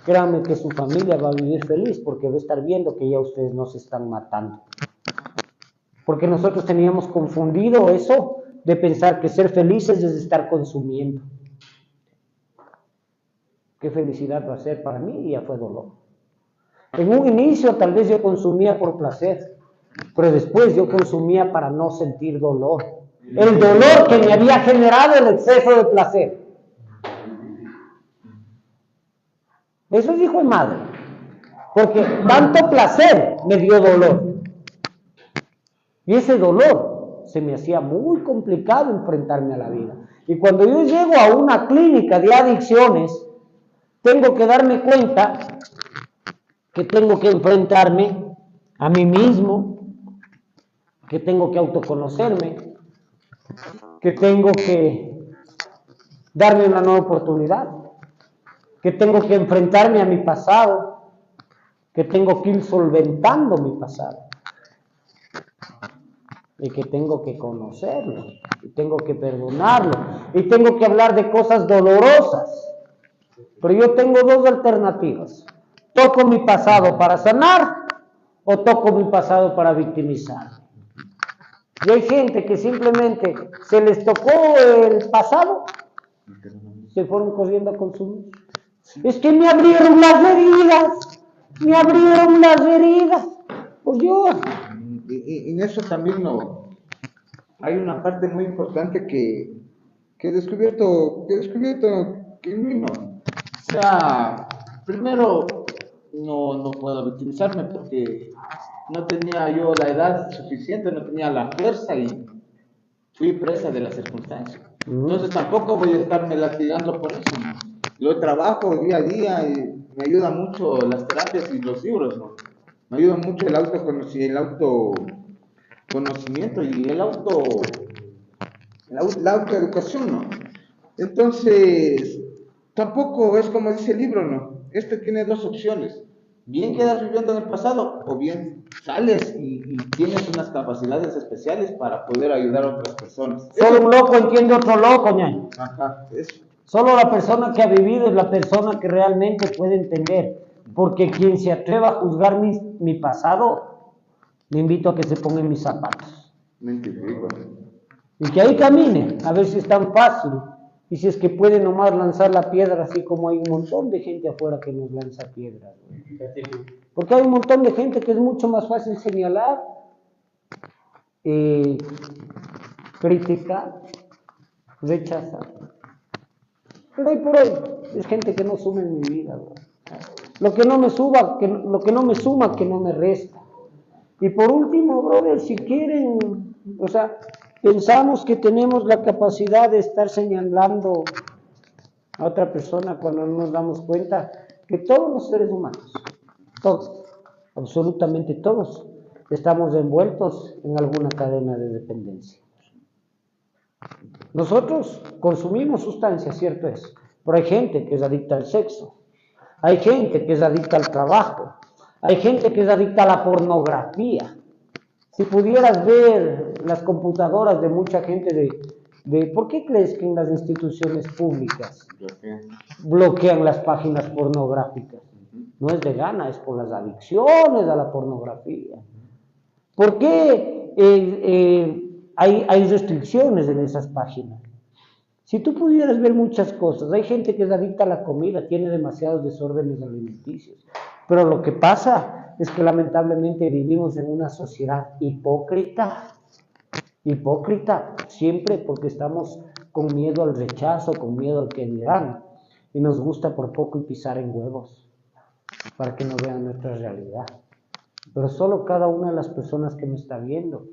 créanme que su familia va a vivir feliz porque va a estar viendo que ya ustedes no se están matando. Porque nosotros teníamos confundido eso de pensar que ser felices es estar consumiendo. ¿Qué felicidad va a ser para mí? Y ya fue dolor. En un inicio tal vez yo consumía por placer, pero después yo consumía para no sentir dolor. El dolor que me había generado el exceso de placer. Eso es hijo de madre. Porque tanto placer me dio dolor. Y ese dolor se me hacía muy complicado enfrentarme a la vida. Y cuando yo llego a una clínica de adicciones, tengo que darme cuenta que tengo que enfrentarme a mí mismo, que tengo que autoconocerme, que tengo que darme una nueva oportunidad, que tengo que enfrentarme a mi pasado, que tengo que ir solventando mi pasado y que tengo que conocerlo y tengo que perdonarlo y tengo que hablar de cosas dolorosas. Pero yo tengo dos alternativas: toco mi pasado para sanar o toco mi pasado para victimizar. Y hay gente que simplemente se les tocó el pasado, se fueron corriendo a consumir. Es que me abrieron las heridas, pues yo. Y en eso también hay una parte muy importante que he descubierto que no. O sea, primero no puedo victimizarme porque no tenía yo la edad suficiente, no tenía la fuerza y fui presa de las circunstancias. Entonces tampoco voy a estarme lastigando por eso. Yo trabajo día a día y me ayudan mucho las terapias y los libros, ¿no? Me ayuda mucho el autoconocimiento y la autoeducación, ¿no? Entonces, tampoco es como dice el libro, ¿no? Este tiene dos opciones: bien quedas viviendo en el pasado o bien sales y tienes unas capacidades especiales para poder ayudar a otras personas. Solo un loco entiende otro loco, ñaño. Ajá, Solo la persona que ha vivido es la persona que realmente puede entender. Porque quien se atreva a juzgar mi pasado, le invito a que se ponga en mis zapatos. Y que ahí camine, a ver si es tan fácil. Y si es que puede nomás lanzar la piedra, así como hay un montón de gente afuera que nos lanza piedras. Porque hay un montón de gente que es mucho más fácil señalar, criticar, rechazar. Pero hoy por hoy es gente que no suma en mi vida, bro. Lo que no me suma, que no me resta. Y por último, brother, si quieren, o sea, pensamos que tenemos la capacidad de estar señalando a otra persona cuando no nos damos cuenta que todos los seres humanos, todos, absolutamente todos, estamos envueltos en alguna cadena de dependencia. Nosotros consumimos sustancias, cierto es, pero hay gente que es adicta al sexo, hay gente que es adicta al trabajo, hay gente que es adicta a la pornografía. Si pudieras ver las computadoras de mucha gente ¿por qué crees que en las instituciones públicas bloquean las páginas pornográficas? No es de gana, es por las adicciones a la pornografía. ¿Por qué hay restricciones en esas páginas? Si tú pudieras ver muchas cosas, hay gente que es adicta a la comida, tiene demasiados desórdenes alimenticios, pero lo que pasa es que lamentablemente vivimos en una sociedad hipócrita, siempre porque estamos con miedo al rechazo, con miedo al que dirán, y nos gusta por poco y pisar en huevos, para que no vean nuestra realidad. Pero solo cada una de las personas que me está viendo,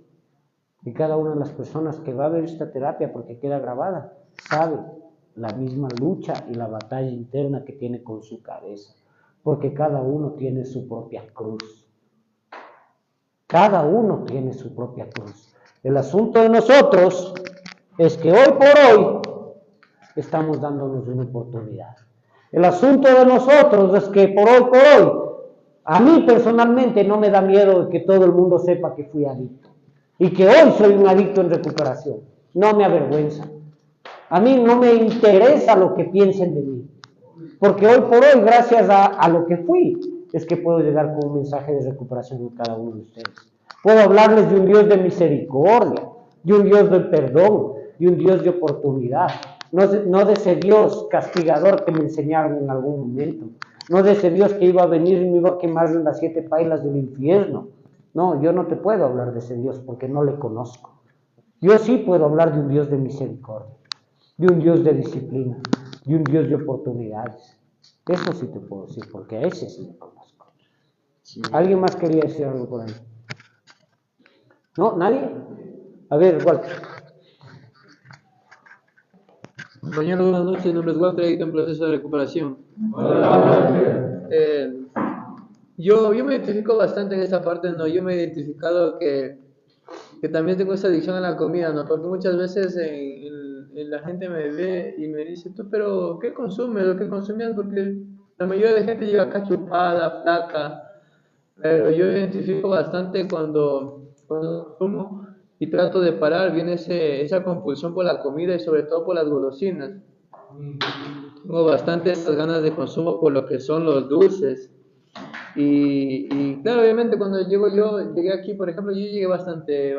y cada una de las personas que va a ver esta terapia porque queda grabada, sabe la misma lucha y la batalla interna que tiene con su cabeza, porque cada uno tiene su propia cruz. Cada uno tiene su propia cruz. El asunto de nosotros es que hoy por hoy estamos dándonos una oportunidad. El asunto de nosotros es que por hoy, a mí personalmente no me da miedo de que todo el mundo sepa que fui adicto y que hoy soy un adicto en recuperación. No me avergüenza. A mí no me interesa lo que piensen de mí, porque hoy por hoy, gracias a lo que fui, es que puedo llegar con un mensaje de recuperación a cada uno de ustedes. Puedo hablarles de un Dios de misericordia, de un Dios de perdón, de un Dios de oportunidad, no de ese Dios castigador que me enseñaron en algún momento, no de ese Dios que iba a venir y me iba a quemar en las 7 pailas del infierno. No, yo no te puedo hablar de ese Dios porque no le conozco. Yo sí puedo hablar de un Dios de misericordia, de un Dios de disciplina, de un Dios de oportunidades. Eso sí te puedo decir, porque a ese sí le conozco. Sí. ¿Alguien más quería decir algo por ahí? ¿No? ¿Nadie? A ver, Walter. Compañeros, buenas noches. Mi nombre es Walter, adicto en proceso de recuperación. Yo me identifico bastante en esa parte, ¿no? Yo me he identificado que también tengo esa adicción a la comida, ¿no? Porque muchas veces la gente me ve y me dice, tú, pero ¿qué consumes? ¿Lo que consumías? Porque la mayoría de gente llega acá chupada, flaca, pero yo me identifico bastante cuando consumo y trato de parar, viene esa compulsión por la comida y sobre todo por las golosinas. Tengo bastantes ganas de consumo por lo que son los dulces. Y claro, obviamente cuando llegué aquí, por ejemplo, yo llegué bastante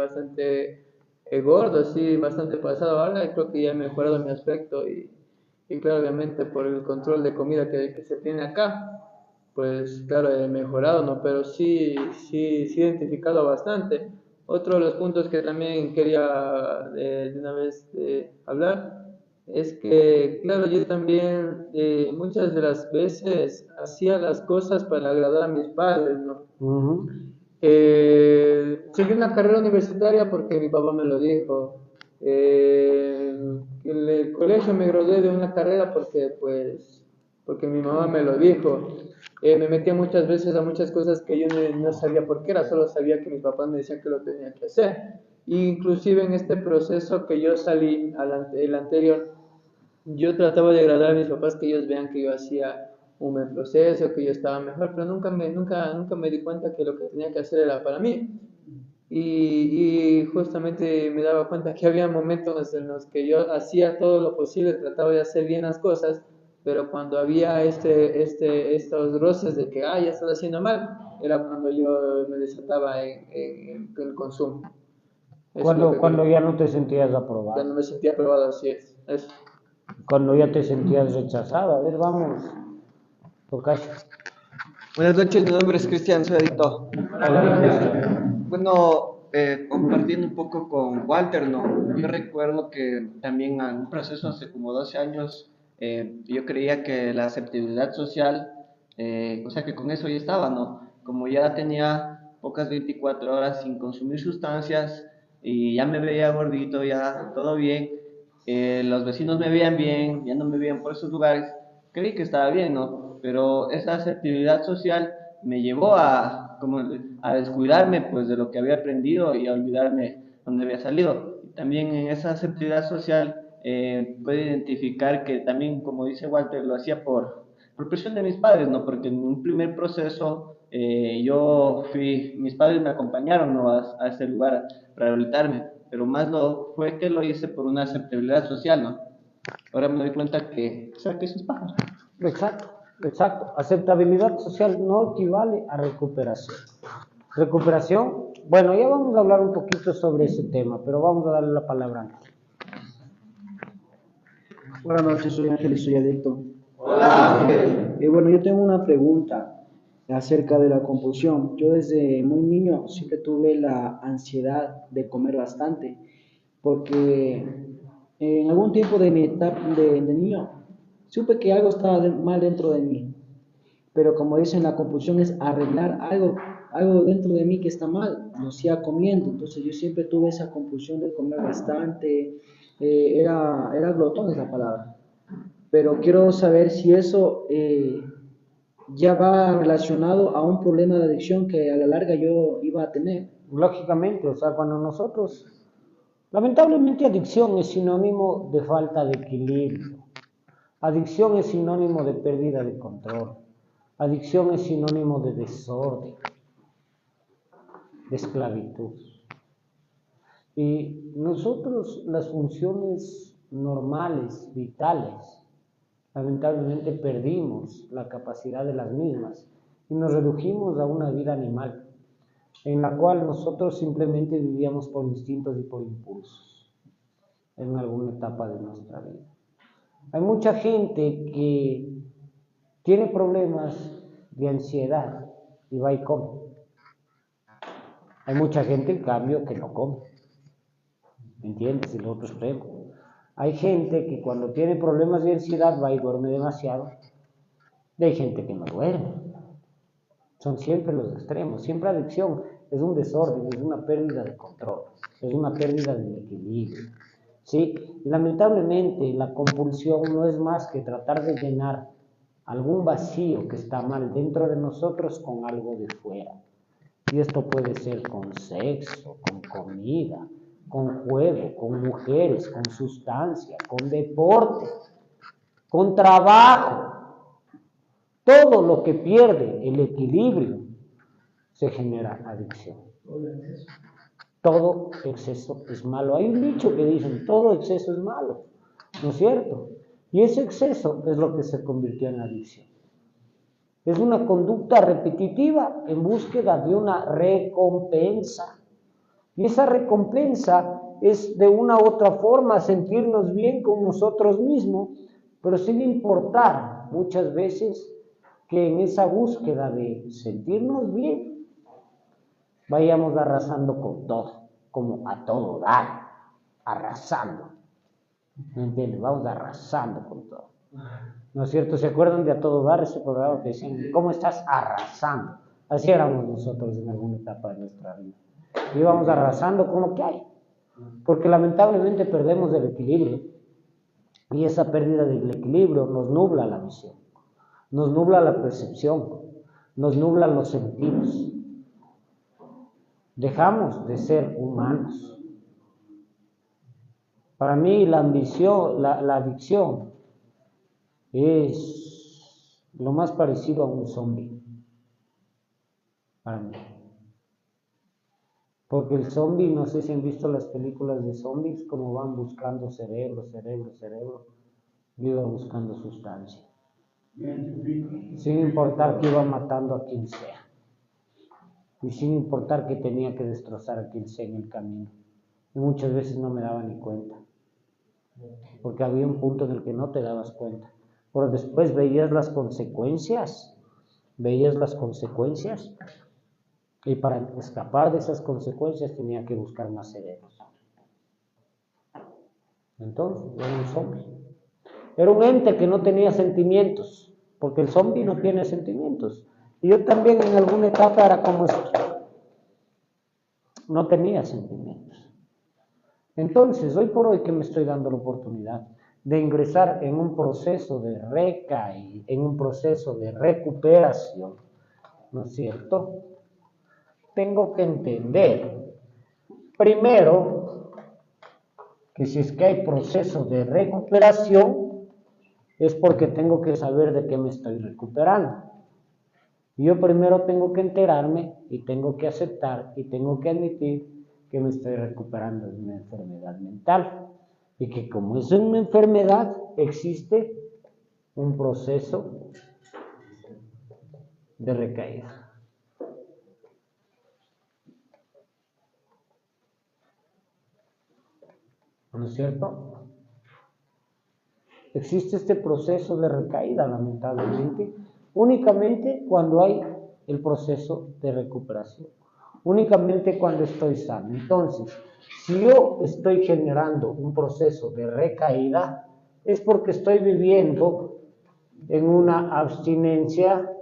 gordo, así, bastante pasado. Ahora creo que ya he mejorado mi aspecto y claro, obviamente por el control de comida que se tiene acá, pues claro, he mejorado, ¿no? Pero sí he identificado bastante. Otro de los puntos que también quería de una vez hablar es que, claro, yo también muchas de las veces hacía las cosas para agradar a mis padres, ¿no? Uh-huh. Seguí una carrera universitaria porque mi papá me lo dijo. En el colegio me gradué de una carrera porque mi mamá me lo dijo. Me metía muchas veces a muchas cosas que yo no sabía por qué era, solo sabía que mis papás me decían que lo tenía que hacer. Inclusive en este proceso que yo salí, el anterior, yo trataba de agradar a mis papás, que ellos vean que yo hacía un buen proceso, que yo estaba mejor, pero nunca me di cuenta que lo que tenía que hacer era para mí. y justamente me daba cuenta que había momentos en los que yo hacía todo lo posible, trataba de hacer bien las cosas, pero cuando había estos roces de que, ya estoy haciendo mal, era cuando yo me desataba en el consumo. Eso es lo que Cuando creo. ya no te sentías aprobado, Cuando me sentía aprobado, así es. Eso. cuando ya te sentías rechazado. A ver, vamos, Tocayo. Buenas noches, mi nombre es Cristian, soy adicto. Hola, Cristian. Bueno, compartiendo un poco con Walter, ¿no? Yo recuerdo que también en un proceso hace como 12 años, yo creía que la aceptabilidad social, o sea que con eso ya estaba, ¿no? Como ya tenía pocas 24 horas sin consumir sustancias y ya me veía gordito, ya todo bien, los vecinos me veían bien, ya no me veían por esos lugares, creí que estaba bien, ¿no? Pero esa asertividad social me llevó a descuidarme pues de lo que había aprendido y a olvidarme dónde había salido. Y también en esa asertividad social puedo identificar que también, como dice Walter, lo hacía por presión de mis padres, ¿no? Porque en un primer proceso mis padres me acompañaron, ¿no? a ese lugar para rehabilitarme, pero más fue que lo hice por una aceptabilidad social, ¿no? Ahora me doy cuenta que, o sea, que eso es paja. Exacto, exacto. Aceptabilidad social no equivale a recuperación. Recuperación, bueno, ya vamos a hablar un poquito sobre ese tema, pero vamos a darle la palabra a Ángel. Buenas noches, soy Ángel y soy adicto. Hola, Ángel. Bueno, yo tengo una pregunta acerca de la compulsión. Yo desde muy niño siempre tuve la ansiedad de comer bastante, porque en algún tiempo de mi etapa de niño supe que algo estaba mal dentro de mí, pero como dicen, la compulsión es arreglar algo dentro de mí que está mal, lo siga comiendo. Entonces yo siempre tuve esa compulsión de comer bastante, era glotón es la palabra. Pero quiero saber si eso ya va relacionado a un problema de adicción que a la larga yo iba a tener. Lógicamente, o sea, cuando nosotros, lamentablemente adicción es sinónimo de falta de equilibrio. Adicción es sinónimo de pérdida de control. Adicción es sinónimo de desorden, de esclavitud. Y nosotros las funciones normales, vitales, lamentablemente perdimos la capacidad de las mismas y nos redujimos a una vida animal, en la cual nosotros simplemente vivíamos por instintos y por impulsos en alguna etapa de nuestra vida. Hay mucha gente que tiene problemas de ansiedad y va y come. Hay mucha gente, en cambio, que no come. ¿Me entiendes? El otro extremo. Hay gente que cuando tiene problemas de ansiedad va y duerme demasiado. Y hay gente que no duerme. Son siempre los extremos. Siempre adicción es un desorden, es una pérdida de control, es una pérdida del equilibrio. ¿Sí? Y lamentablemente la compulsión no es más que tratar de llenar algún vacío que está mal dentro de nosotros con algo de fuera. Y esto puede ser con sexo, con comida, con juego, con mujeres, con sustancia, con deporte, con trabajo. Todo lo que pierde el equilibrio se genera adicción. Todo exceso es malo. Hay un dicho que dicen, todo exceso es malo, ¿no es cierto? Y ese exceso es lo que se convirtió en adicción. Es una conducta repetitiva en búsqueda de una recompensa. Y esa recompensa es de una u otra forma sentirnos bien con nosotros mismos, pero sin importar muchas veces que en esa búsqueda de sentirnos bien, vayamos arrasando con todo, como a todo dar, arrasando. ¿Me entiendes? Vamos arrasando con todo. ¿No es cierto? ¿Se acuerdan de A Todo Dar, ese programa que decían, ¿cómo estás arrasando? Así éramos nosotros en alguna etapa de nuestra vida. Íbamos arrasando con lo que hay, porque lamentablemente perdemos el equilibrio, y esa pérdida del equilibrio nos nubla la visión, nos nubla la percepción, nos nubla los sentidos. Dejamos de ser humanos. Para mí la adicción es lo más parecido a un zombie, para mí. Porque el zombie, no sé si han visto las películas de zombies, como van buscando cerebro, y iba buscando sustancia. Sin importar que iba matando a quien sea. Y sin importar que tenía que destrozar a quien sea en el camino. Y muchas veces no me daba ni cuenta. Porque había un punto en el que no te dabas cuenta. Pero después veías las consecuencias. Y para escapar de esas consecuencias tenía que buscar más cerebros. Entonces, era un zombie. Era un ente que no tenía sentimientos, porque el zombie no tiene sentimientos. Y yo también en alguna etapa era como esto. No tenía sentimientos. Entonces, hoy por hoy que me estoy dando la oportunidad de ingresar en un proceso de recaída, en un proceso de recuperación, ¿no es cierto? Tengo que entender, primero, que si es que hay proceso de recuperación, es porque tengo que saber de qué me estoy recuperando. Yo primero tengo que enterarme y tengo que aceptar y tengo que admitir que me estoy recuperando de una enfermedad mental y que como es una enfermedad, existe un proceso de recaída. ¿No es cierto? Existe este proceso de recaída, lamentablemente, únicamente cuando hay el proceso de recuperación, únicamente cuando estoy sano. Entonces, si yo estoy generando un proceso de recaída, es porque estoy viviendo en una abstinencia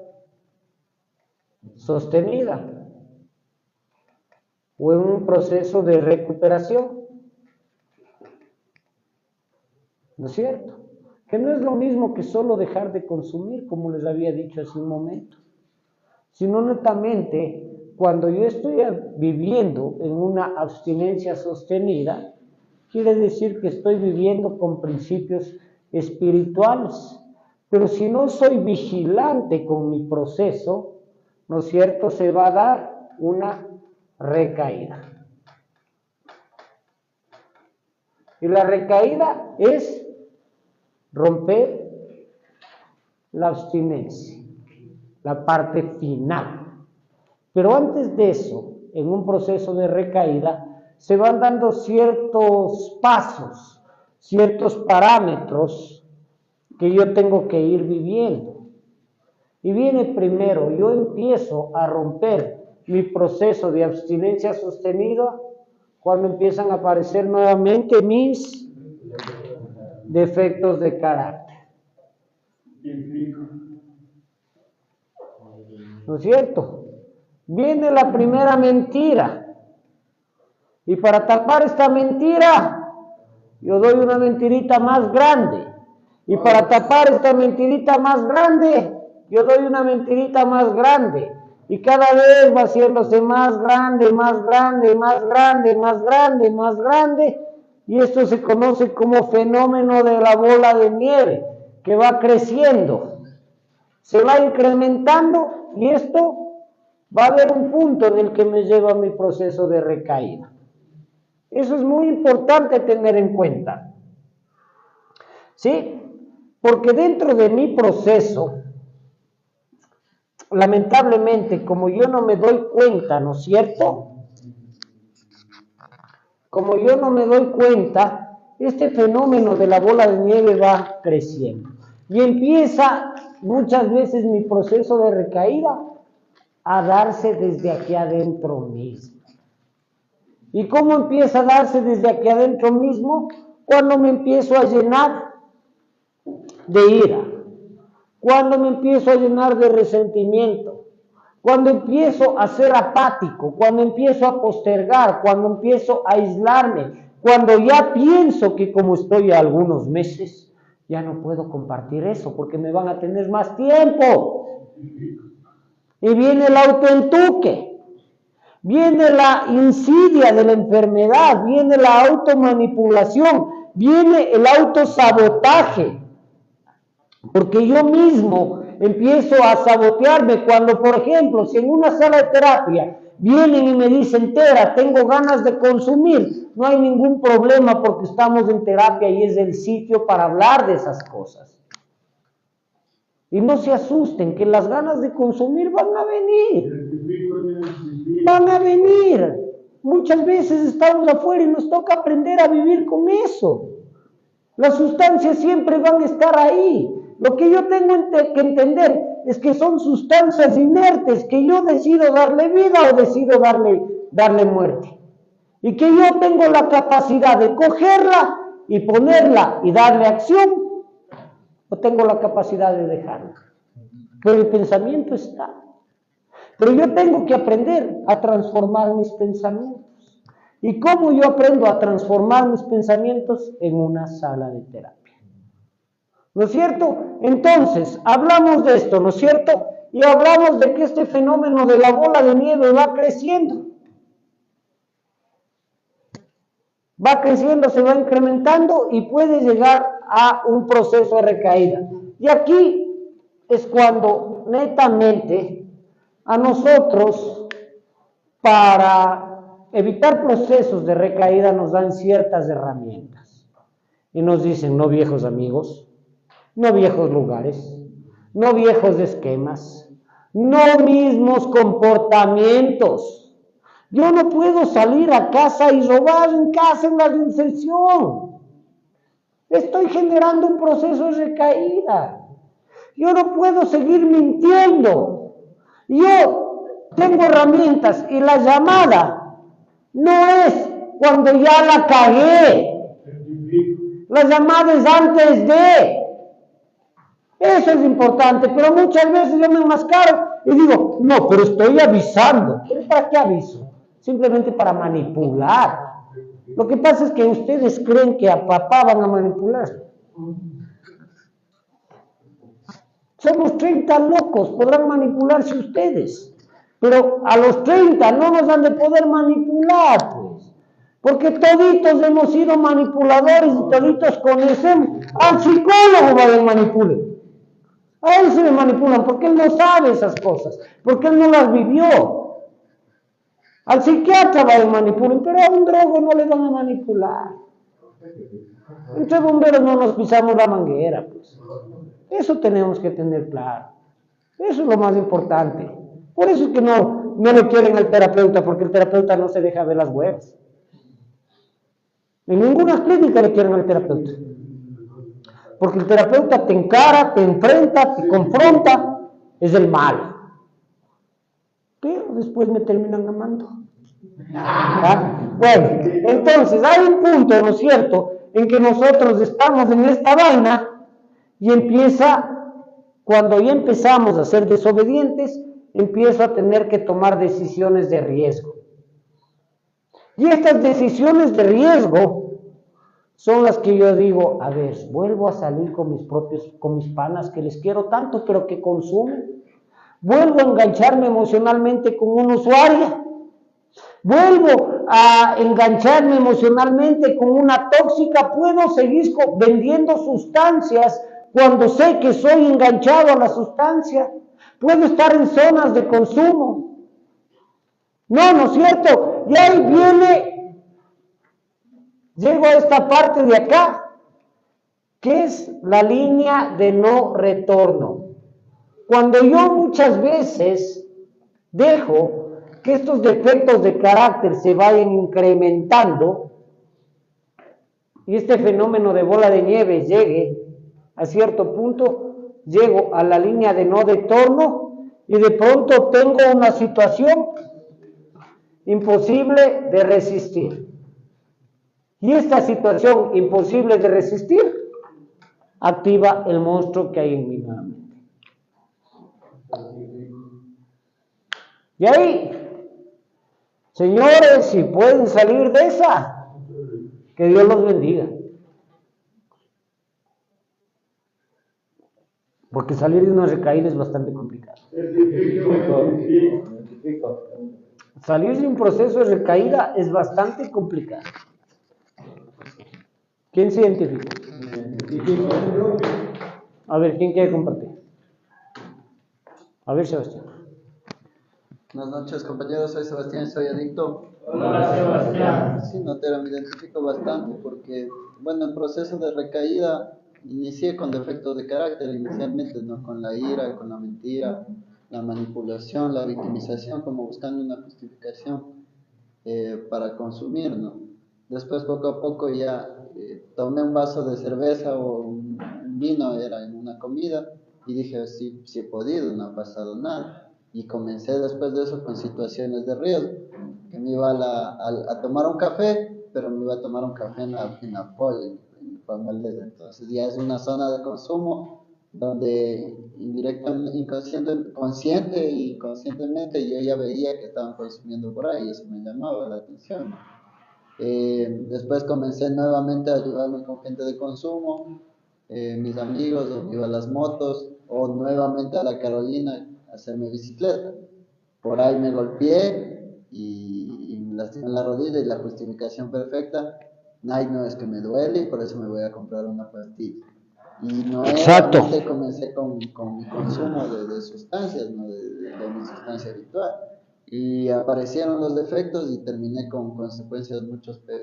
sostenida o en un proceso de recuperación. ¿No es cierto? Que no es lo mismo que solo dejar de consumir, como les había dicho hace un momento, sino netamente cuando yo estoy viviendo en una abstinencia sostenida, quiere decir que estoy viviendo con principios espirituales. Pero si no soy vigilante con mi proceso, ¿no es cierto?, se va a dar una recaída. Y la recaída es romper la abstinencia, la parte final. Pero antes de eso, en un proceso de recaída, se van dando ciertos pasos, ciertos parámetros que yo tengo que ir viviendo. Y viene primero, yo empiezo a romper mi proceso de abstinencia sostenida cuando empiezan a aparecer nuevamente mis defectos de carácter. ¿No es cierto? Viene la primera mentira. Y para tapar esta mentira, yo doy una mentirita más grande. Y para tapar esta mentirita más grande, yo doy una mentirita más grande. Y cada vez va haciéndose más grande, más grande, más grande, más grande, más grande. Y esto se conoce como fenómeno de la bola de nieve, que va creciendo, se va incrementando y esto va a haber un punto en el que me lleva a mi proceso de recaída. Eso es muy importante tener en cuenta. ¿Sí? Porque dentro de mi proceso, lamentablemente, como yo no me doy cuenta, ¿no es cierto?, como yo no me doy cuenta, este fenómeno de la bola de nieve va creciendo. Y empieza muchas veces mi proceso de recaída a darse desde aquí adentro mismo. ¿Y cómo empieza a darse desde aquí adentro mismo? Cuando me empiezo a llenar de ira, cuando me empiezo a llenar de resentimiento, cuando empiezo a ser apático, cuando empiezo a postergar, cuando empiezo a aislarme, cuando ya pienso que como estoy a algunos meses, ya no puedo compartir eso porque me van a tener más tiempo. Y viene el autoentuque, viene la insidia de la enfermedad, viene la automanipulación, viene el autosabotaje. Porque yo mismo empiezo a sabotearme cuando, por ejemplo, si en una sala de terapia vienen y me dicen, Tera, tengo ganas de consumir, no hay ningún problema porque estamos en terapia y es el sitio para hablar de esas cosas. Y no se asusten, que las ganas de consumir van a venir. Van a venir. Muchas veces estamos afuera y nos toca aprender a vivir con eso. Las sustancias siempre van a estar ahí. Lo que yo tengo que entender es que son sustancias inertes, que yo decido darle vida o decido darle muerte. Y que yo tengo la capacidad de cogerla y ponerla y darle acción, o tengo la capacidad de dejarla. Pero el pensamiento está. Pero yo tengo que aprender a transformar mis pensamientos. ¿Y cómo yo aprendo a transformar mis pensamientos? En una sala de terapia. ¿No es cierto? Entonces, hablamos de esto, ¿no es cierto? Y hablamos de que este fenómeno de la bola de nieve va creciendo. Va creciendo, se va incrementando y puede llegar a un proceso de recaída. Y aquí es cuando netamente a nosotros, para evitar procesos de recaída, nos dan ciertas herramientas. Y nos dicen, no viejos amigos, no viejos lugares, no viejos esquemas, no mismos comportamientos. Yo no puedo salir a casa y robar en casa en la reinserción. Estoy generando un proceso de recaída. Yo no puedo seguir mintiendo. Yo tengo herramientas y la llamada no es cuando ya la cagué. La llamada es antes de. Eso es importante, pero muchas veces yo me enmascaro y digo, no, pero estoy avisando. ¿Pero para qué aviso? Simplemente para manipular. Lo que pasa es que ustedes creen que a papá van a manipular. Somos 30 locos, podrán manipularse ustedes, pero a los 30 no nos han de poder manipular, pues, porque toditos hemos sido manipuladores y toditos conocemos. Al psicólogo vayan manipulen. A él se le manipulan porque él no sabe esas cosas, porque él no las vivió. Al psiquiatra vayan manipulen, pero a un drogo no le van a manipular. Entre bomberos no nos pisamos la manguera, pues. Eso tenemos que tener claro. Eso es lo más importante. Por eso es que no le quieren al terapeuta, porque el terapeuta no se deja ver las huevas. En ninguna clínica le quieren al terapeuta. Porque el terapeuta te encara, te enfrenta, te confronta, es el mal. Pero después me terminan amando. ¿Ah? Bueno, entonces hay un punto, ¿no es cierto?, en que nosotros estamos en esta vaina y empieza, cuando ya empezamos a ser desobedientes, empiezo a tener que tomar decisiones de riesgo. Y estas decisiones de riesgo son las que yo digo, a ver, vuelvo a salir con mis panas que les quiero tanto, pero que consumen. Vuelvo a engancharme emocionalmente con una usuaria. Vuelvo a engancharme emocionalmente con una tóxica. Puedo seguir vendiendo sustancias cuando sé que soy enganchado a la sustancia. Puedo estar en zonas de consumo. No, ¿no es cierto? Y ahí llego a esta parte de acá, que es la línea de no retorno. Cuando yo muchas veces dejo que estos defectos de carácter se vayan incrementando y este fenómeno de bola de nieve llegue a cierto punto, llego a la línea de no retorno y de pronto tengo una situación imposible de resistir. Y esta situación imposible de resistir activa el monstruo que hay en mi mente. Y ahí, señores, si pueden salir de esa, que Dios los bendiga. Porque salir de una recaída es bastante complicado. Salir de un proceso de recaída es bastante complicado. ¿Quién se identifica? A ver, ¿quién quiere compartir? A ver, Sebastián. Buenas noches, compañeros. Soy Sebastián, soy adicto. Hola, Sebastián. Sí, notero, me identifico bastante porque, bueno, el proceso de recaída inicié con defectos de carácter inicialmente, ¿no? Con la ira, con la mentira, la manipulación, la victimización, como buscando una justificación para consumir, ¿no? Después, poco a poco, ya tomé un vaso de cerveza o un vino, era en una comida, y dije, sí, sí he podido, no ha pasado nada. Y comencé después de eso con situaciones de riesgo, que me iba a tomar un café, pero me iba a tomar un café en la Pol, en Juan Valdez. Entonces ya es una zona de consumo donde indirectamente, consciente y inconscientemente yo ya veía que estaban consumiendo por ahí y eso me llamaba la atención. Después comencé nuevamente a ayudarme con gente de consumo, mis amigos, o iba a las motos, o nuevamente a la Carolina a hacerme bicicleta. Por ahí me golpeé y me lastimé la rodilla y la justificación perfecta, ay, no, es que me duele y por eso me voy a comprar una pastilla. Y nuevamente comencé con mi consumo de sustancias, ¿no? de mi sustancia habitual. Y aparecieron los defectos y terminé con consecuencias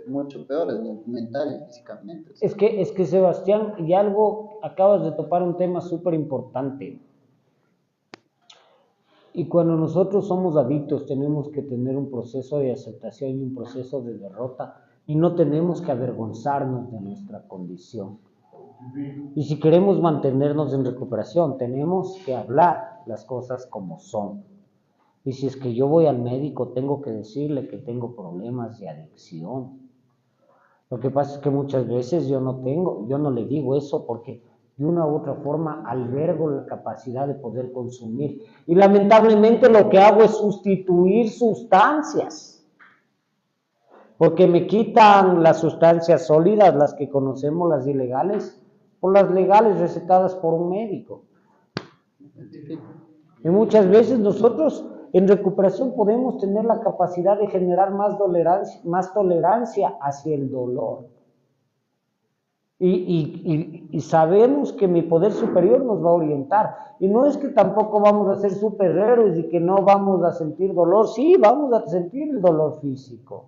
mucho peores, ¿no? Mental y físicamente. Es que Sebastián, y algo, acabas de topar un tema súper importante. Y cuando nosotros somos adictos tenemos que tener un proceso de aceptación y un proceso de derrota y no tenemos que avergonzarnos de nuestra condición. Y si queremos mantenernos en recuperación tenemos que hablar las cosas como son. Y si es que yo voy al médico tengo que decirle que tengo problemas de adicción. Lo que pasa es que muchas veces yo no le digo eso porque de una u otra forma albergo la capacidad de poder consumir. Y lamentablemente lo que hago es sustituir sustancias. Porque me quitan las sustancias sólidas, las que conocemos, las ilegales, por las legales recetadas por un médico. Y muchas veces nosotros en recuperación podemos tener la capacidad de generar más tolerancia hacia el dolor. Y sabemos que mi poder superior nos va a orientar. Y no es que tampoco vamos a ser superhéroes y que no vamos a sentir dolor. Sí, vamos a sentir el dolor físico.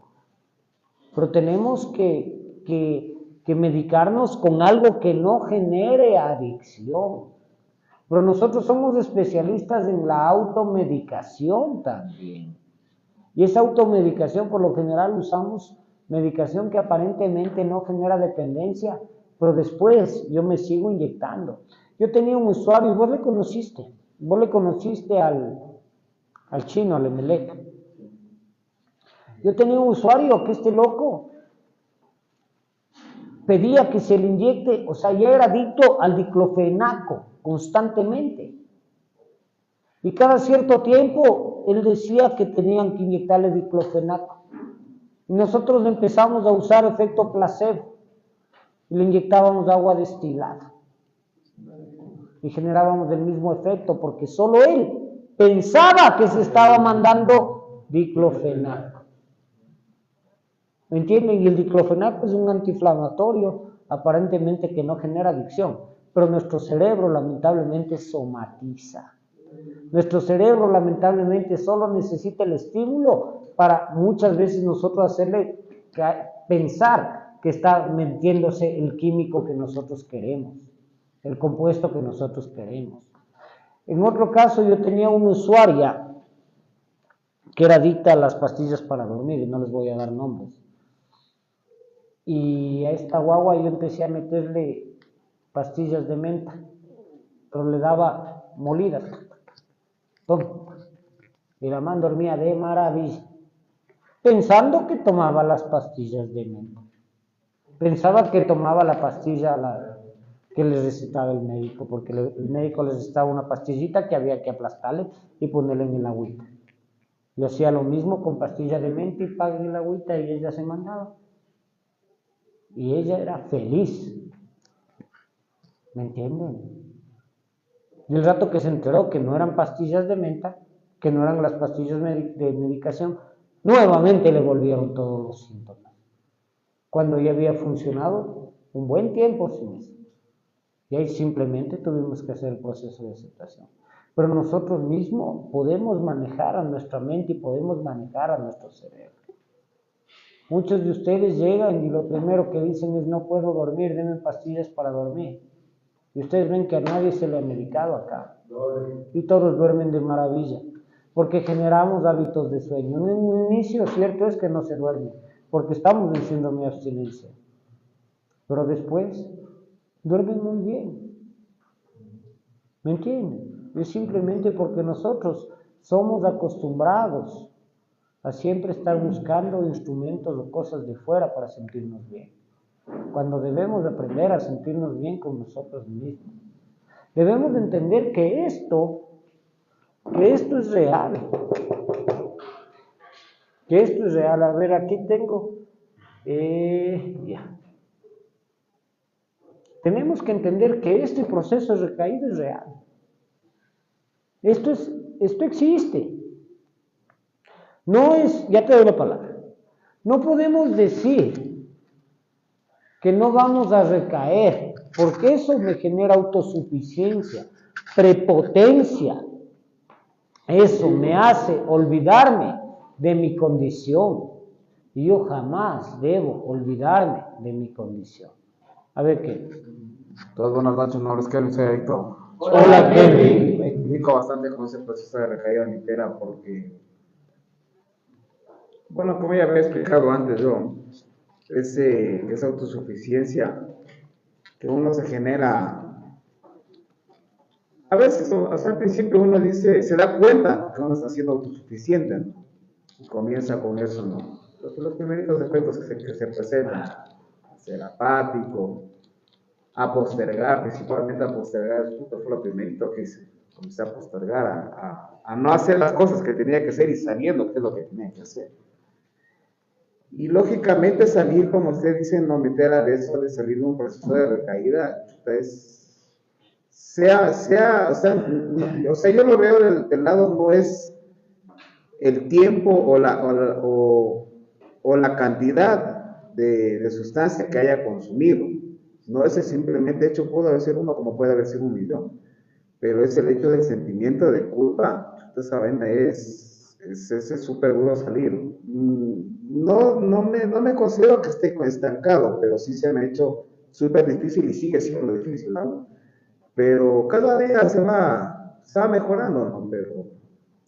Pero tenemos que medicarnos con algo que no genere adicción. Pero nosotros somos especialistas en la automedicación también. Y esa automedicación, por lo general, usamos medicación que aparentemente no genera dependencia, pero después yo me sigo inyectando. Yo tenía un usuario, y vos le conociste al chino, al Emelec. Yo tenía un usuario que este loco pedía que se le inyecte, o sea, ya era adicto al diclofenaco constantemente. Y cada cierto tiempo él decía que tenían que inyectarle diclofenaco. Y nosotros empezamos a usar efecto placebo. Y le inyectábamos agua destilada. Y generábamos el mismo efecto porque solo él pensaba que se estaba mandando diclofenaco. ¿Me entienden? Y el diclofenaco es un antiinflamatorio aparentemente que no genera adicción. Pero nuestro cerebro lamentablemente somatiza. Nuestro cerebro lamentablemente solo necesita el estímulo para muchas veces nosotros hacerle pensar que está metiéndose el químico que nosotros queremos, el compuesto que nosotros queremos. En otro caso yo tenía una usuaria que era adicta a las pastillas para dormir, y no les voy a dar nombres. Y a esta guagua yo empecé a meterle pastillas de menta, pero le daba molidas. Y la man dormía de maravilla, pensando que tomaba las pastillas de menta. Pensaba que tomaba la pastilla que le recetaba el médico, porque el médico le recetaba una pastillita que había que aplastarle y ponerle en el agüita. Yo hacía lo mismo con pastillas de menta y pagué el agüita y ella se mandaba. Y ella era feliz. ¿Me entienden? Y el rato que se enteró que no eran pastillas de menta, que no eran las pastillas de medicación, nuevamente le volvieron todos los síntomas. Cuando ya había funcionado un buen tiempo sin eso. Y ahí simplemente tuvimos que hacer el proceso de aceptación. Pero nosotros mismos podemos manejar a nuestra mente y podemos manejar a nuestro cerebro. Muchos de ustedes llegan y lo primero que dicen es: no puedo dormir, denme pastillas para dormir. Y ustedes ven que a nadie se le ha medicado acá. Y todos duermen de maravilla, porque generamos hábitos de sueño. En un inicio, cierto es que no se duerme, porque estamos en síndrome de abstinencia. Pero después, duermen muy bien. ¿Me entienden? Es simplemente porque nosotros somos acostumbrados a siempre estar buscando instrumentos o cosas de fuera para sentirnos bien, cuando debemos de aprender a sentirnos bien con nosotros mismos. Debemos de entender que esto es real. Que esto es real. A ver, aquí tengo. Ya. Tenemos que entender que este proceso de recaída es real. Esto existe. No es, ya te doy la palabra. No podemos decir que no vamos a recaer, porque eso me genera autosuficiencia, prepotencia. Eso me hace olvidarme de mi condición. Y yo jamás debo olvidarme de mi condición. A ver qué. Todas buenas noches, mi nombre es Kelvin, soy adicto. Hola, Kelvin. Me identifico bastante con ese proceso de recaída mitera porque, bueno, como ya había explicado antes yo, esa autosuficiencia que uno se genera, a veces, hasta al principio uno dice, se da cuenta que uno está siendo autosuficiente, ¿no? Y comienza con eso, ¿no? Los primeros efectos que se presentan, ser apático, a postergar, principalmente a postergar, fue lo primerito que hice, comencé a postergar, a no hacer las cosas que tenía que hacer y sabiendo qué es lo que tenía que hacer. Y lógicamente salir, como usted dice, no meter a eso de salir de un proceso de recaída, o sea, yo lo veo del lado, no es el tiempo o la cantidad de sustancia que haya consumido. No es simplemente hecho, puede haber sido uno como puede haber sido 1.000.000, pero es el hecho del sentimiento de culpa. Esa vaina es súper duro salir. No me considero que esté estancado, pero sí se me ha hecho súper difícil y sigue siendo difícil, ¿no? Pero cada día se va mejorando, ¿no? Pero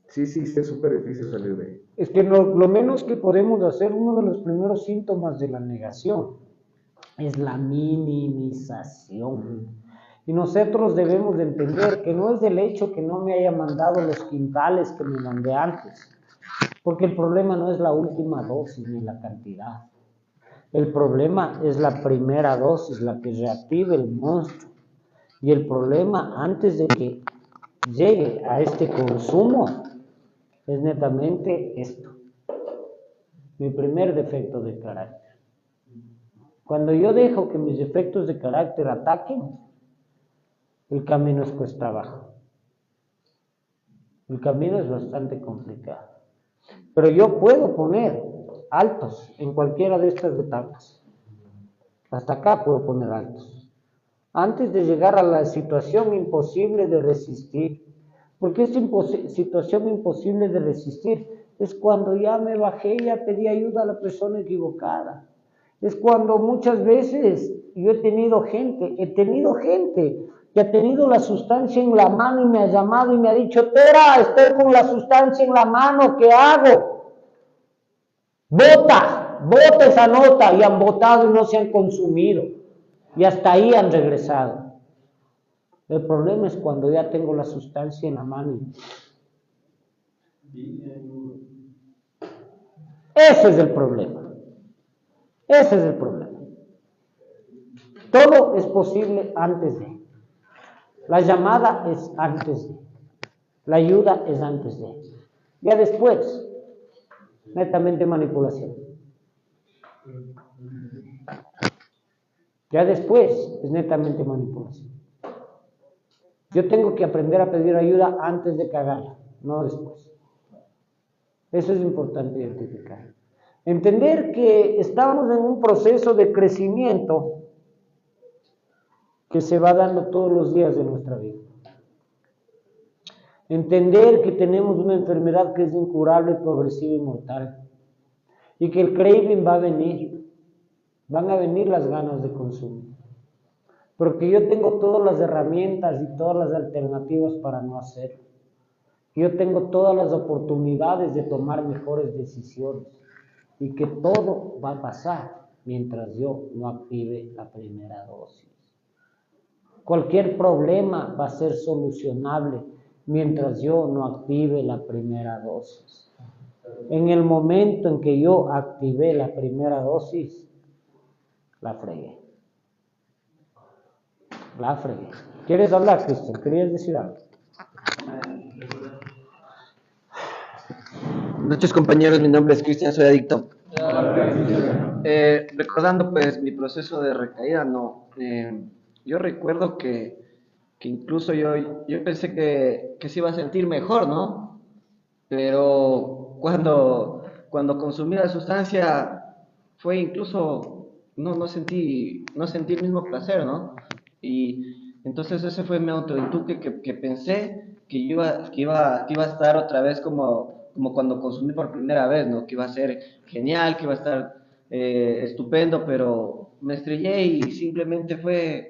sí, es súper difícil salir de ahí. Es que lo menos que podemos hacer, uno de los primeros síntomas de la negación, es la minimización. Y nosotros debemos de entender que no es el hecho que no me haya mandado los quintales que me mandé antes, porque el problema no es la última dosis ni la cantidad. El problema es la primera dosis, la que reactive el monstruo. Y el problema, antes de que llegue a este consumo, es netamente esto. Mi primer defecto de carácter. Cuando yo dejo que mis defectos de carácter ataquen, el camino es cuesta abajo. El camino es bastante complicado. Pero yo puedo poner altos en cualquiera de estas etapas. Hasta acá puedo poner altos. Antes de llegar a la situación imposible de resistir. Porque esta situación imposible de resistir es cuando ya me bajé y ya pedí ayuda a la persona equivocada. Es cuando muchas veces yo he tenido gente que ha tenido la sustancia en la mano y me ha llamado y me ha dicho: Tera, estoy con la sustancia en la mano, ¿qué hago? Bota esa nota, y han botado y no se han consumido. Y hasta ahí han regresado. El problema es cuando ya tengo la sustancia en la mano. Ese es el problema. Ese es el problema. Todo es posible antes de. La llamada es antes de. La ayuda es antes de. Ya después, netamente manipulación. Ya después es netamente manipulación. Yo tengo que aprender a pedir ayuda antes de cagarla, no después. Eso es importante identificar. Entender que estamos en un proceso de crecimiento que se va dando todos los días de nuestra vida. Entender que tenemos una enfermedad que es incurable, progresiva y mortal. Y que el craving va a venir. Van a venir las ganas de consumo. Porque yo tengo todas las herramientas y todas las alternativas para no hacerlo. Yo tengo todas las oportunidades de tomar mejores decisiones. Y que todo va a pasar mientras yo no active la primera dosis. Cualquier problema va a ser solucionable mientras yo no active la primera dosis. En el momento en que yo activé la primera dosis, la fregué. La fregué. ¿Quieres hablar, Cristian? ¿Querías decir algo? Buenas noches, compañeros, mi nombre es Cristian, soy adicto. Recordando pues mi proceso de recaída, yo recuerdo que incluso yo pensé que se iba a sentir mejor, ¿no? Pero cuando consumí la sustancia fue incluso, no sentí el mismo placer, ¿no? Y entonces ese fue mi autointuque que pensé que iba a estar otra vez como cuando consumí por primera vez, ¿no? Que iba a ser genial, que iba a estar estupendo, pero me estrellé y simplemente fue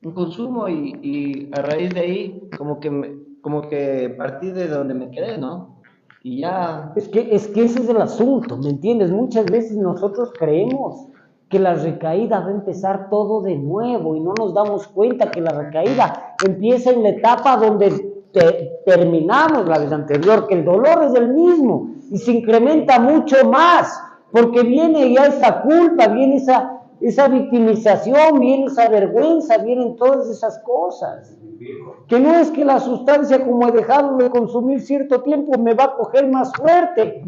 un consumo y a raíz de ahí como que partí de donde me quedé, ¿no? Y ya... Es que ese es el asunto, ¿me entiendes? Muchas veces nosotros creemos que la recaída va a empezar todo de nuevo y no nos damos cuenta que la recaída empieza en la etapa donde terminamos la vez anterior, que el dolor es el mismo y se incrementa mucho más, porque viene ya esa culpa, viene esa victimización, viene esa vergüenza, vienen todas esas cosas. Que no es que la sustancia, como he dejado de consumir cierto tiempo, me va a coger más fuerte.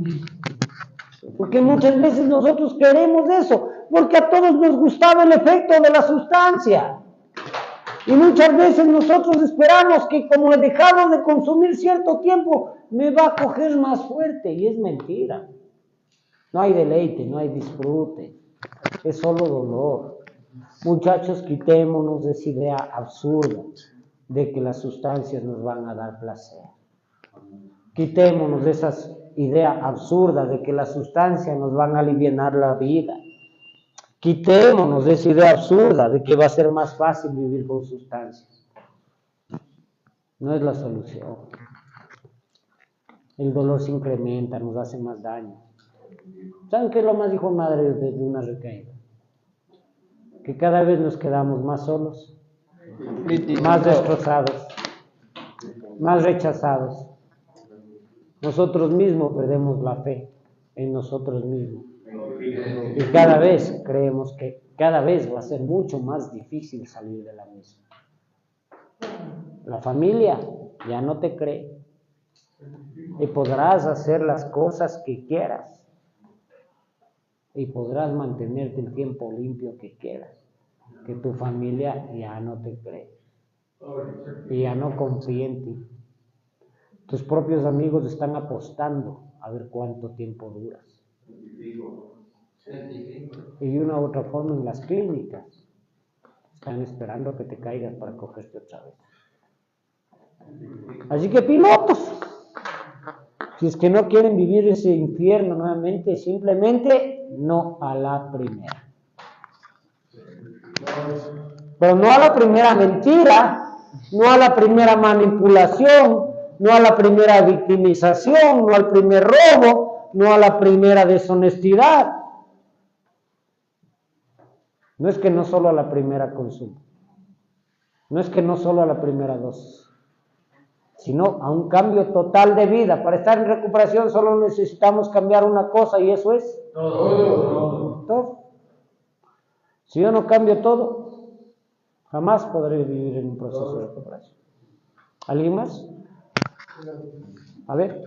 Porque muchas veces nosotros queremos eso, porque a todos nos gustaba el efecto de la sustancia. Y muchas veces nosotros esperamos que como he dejado de consumir cierto tiempo, me va a coger más fuerte. Y es mentira. No hay deleite, no hay disfrute. Es solo dolor. Muchachos, quitémonos de esa idea absurda de que las sustancias nos van a dar placer. Quitémonos de esas ideas absurdas de que las sustancias nos van a alivianar la vida. Quitémonos de esa idea absurda de que va a ser más fácil vivir con sustancias. No es la solución. El dolor se incrementa, nos hace más daño. ¿Saben qué es lo más hijo de madre de una recaída? Que cada vez nos quedamos más solos, más destrozados, más rechazados. Nosotros mismos perdemos la fe en nosotros mismos. Y cada vez creemos que cada vez va a ser mucho más difícil salir de la misma. La familia ya no te cree. Y podrás hacer las cosas que quieras. Y podrás mantenerte el tiempo limpio que quieras. Que tu familia ya no te cree. Y ya no confía en ti. Tus propios amigos están apostando a ver cuánto tiempo duras. Y de una u otra forma en las clínicas están esperando que te caigas para cogerte otra vez. Así que pilotos, si es que no quieren vivir ese infierno nuevamente, simplemente no a la primera. Pero no a la primera mentira, no a la primera manipulación, no a la primera victimización, no al primer robo, no a la primera deshonestidad. No es que no solo a la primera consumo, no es que no solo a la primera dosis, sino a un cambio total de vida. Para estar en recuperación solo necesitamos cambiar una cosa y eso es todo. Si yo no cambio todo, jamás podré vivir en un proceso de recuperación. ¿Alguien más? A ver.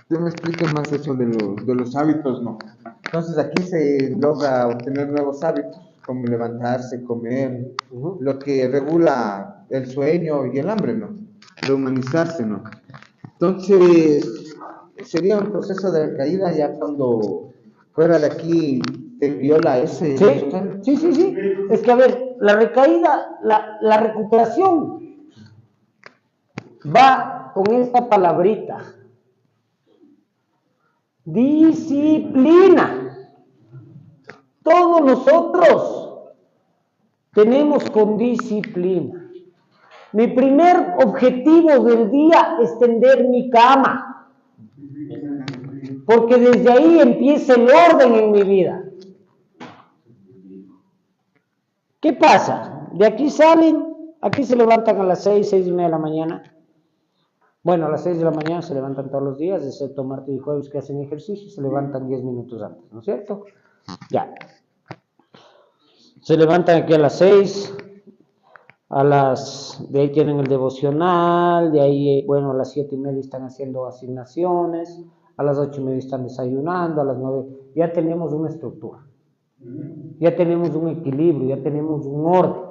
Tú me explicas más eso de los hábitos, ¿no? Entonces aquí se logra obtener nuevos hábitos, como levantarse, comer, lo que regula el sueño y el hambre, ¿no? De humanizarse, ¿no? Entonces, sería un proceso de recaída ya cuando fuera de aquí viola ese. Sí. Es que, a ver, la recaída, la recuperación va con esta palabrita. Disciplina. Todos nosotros tenemos con disciplina. Mi primer objetivo del día es tender mi cama, porque desde ahí empieza el orden en mi vida. ¿Qué pasa? De aquí salen, aquí se levantan a las 6:30 de la mañana. Bueno, a las 6 de la mañana se levantan todos los días, excepto martes y jueves que hacen ejercicio, se levantan 10 minutos antes, ¿no es cierto? Ya. Se levantan aquí a las 6, de ahí tienen el devocional, de ahí, bueno, a las 7:30 están haciendo asignaciones, a las 8:30 están desayunando, a las 9, ya tenemos una estructura, ya tenemos un equilibrio, ya tenemos un orden.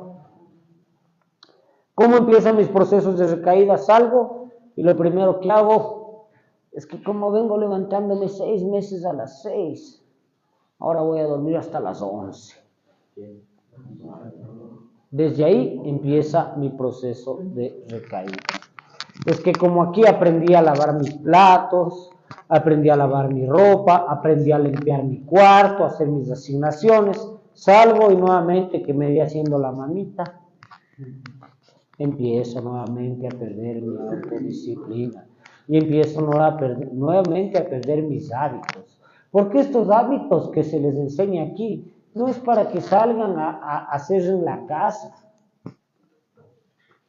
¿Cómo empiezan mis procesos de recaída? Salgo y lo primero que hago es que como vengo levantándome 6 meses a las 6, ahora voy a dormir hasta las 11. Desde ahí empieza mi proceso de recaída. Es que como aquí aprendí a lavar mis platos, aprendí a lavar mi ropa, aprendí a limpiar mi cuarto, a hacer mis asignaciones, salgo y nuevamente que me voy haciendo la mamita, empiezo nuevamente a perder mi autodisciplina y empiezo nuevamente a perder mis hábitos. Porque estos hábitos que se les enseña aquí no es para que salgan a hacer en la casa.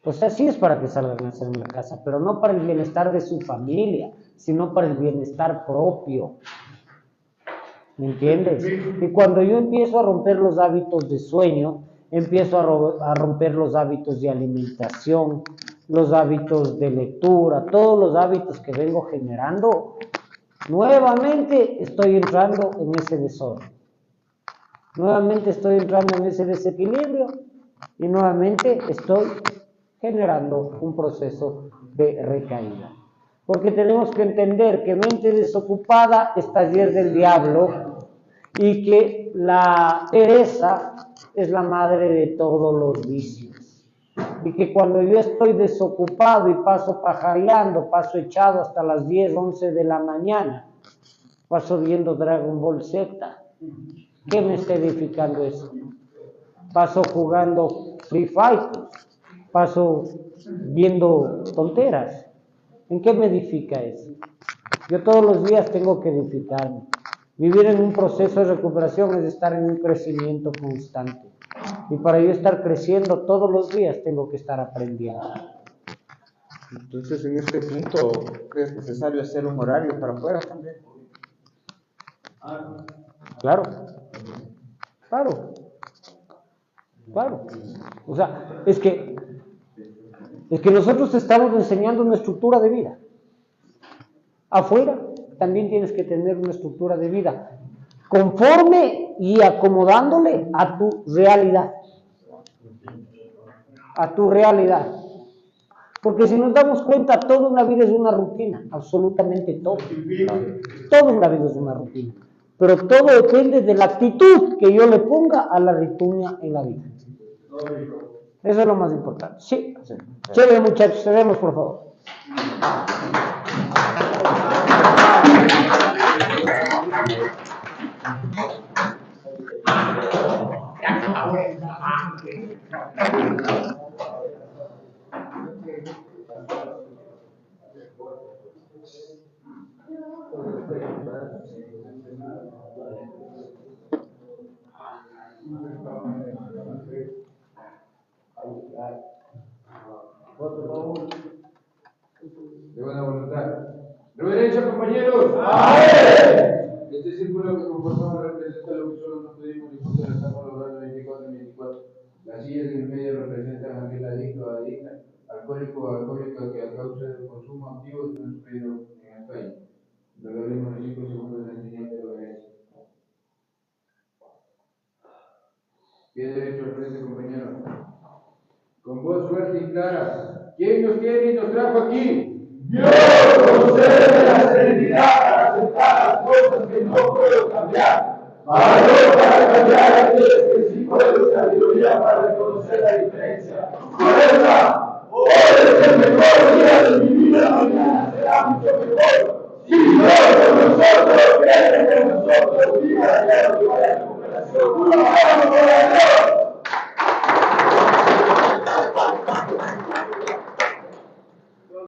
O sea, sí es para que salgan a hacer en la casa, pero no para el bienestar de su familia, sino para el bienestar propio. ¿Me entiendes? Y cuando yo empiezo a romper los hábitos de sueño, empiezo a romper los hábitos de alimentación, los hábitos de lectura, todos los hábitos que vengo generando, nuevamente estoy entrando en ese desorden. Nuevamente estoy entrando en ese desequilibrio y nuevamente estoy generando un proceso de recaída. Porque tenemos que entender que mente desocupada es taller del diablo y que la pereza es la madre de todos los vicios. Y que cuando yo estoy desocupado y paso pajareando, paso echado hasta las 10, 11 de la mañana, paso viendo Dragon Ball Z, ¿qué me está edificando eso? Paso jugando Free Fight, paso viendo tonteras. ¿En qué me edifica eso? Yo todos los días tengo que edificarme. Vivir en un proceso de recuperación es estar en un crecimiento constante. Y para yo estar creciendo todos los días tengo que estar aprendiendo. Entonces, en este punto, ¿crees necesario hacer un horario para afuera también? Claro. O sea, es que nosotros estamos enseñando una estructura de vida. Afuera también tienes que tener una estructura de vida conforme y acomodándole a tu realidad. A tu realidad. Porque si nos damos cuenta, toda una vida es una rutina, absolutamente todo. Toda una vida es una rutina. Pero todo depende de la actitud que yo le ponga a la rutina en la vida. Eso es lo más importante. Sí. Chévere, muchachos, cedemos, por favor. De buena voluntad. Reverencia, compañeros. Este círculo que conformamos representa lo que solo nos pedimos y juntos lo estamos logrando 24 y 24. Las sillas del medio representan a aquel adicto o adicta, alcohólico o alcohólica que a causa del consumo activo se han sufrido en España. Regalemos los 5 segundos de la siguiente reverencia. Pie derecho al frente, compañero. Con voz fuerte y clara. ¿Quién nos tiene y nos trajo aquí? Dios concede la serenidad para aceptar las cosas que no puedo cambiar. Mayor para cambiar a aquellos que sí pueden sabiduría para reconocer la diferencia. Fuerza, hoy es el mejor día de mi vida, mañana será mucho mejor. Si Dios con nosotros, creen en nosotros, viva la recuperación. ¡Vamos por Dios!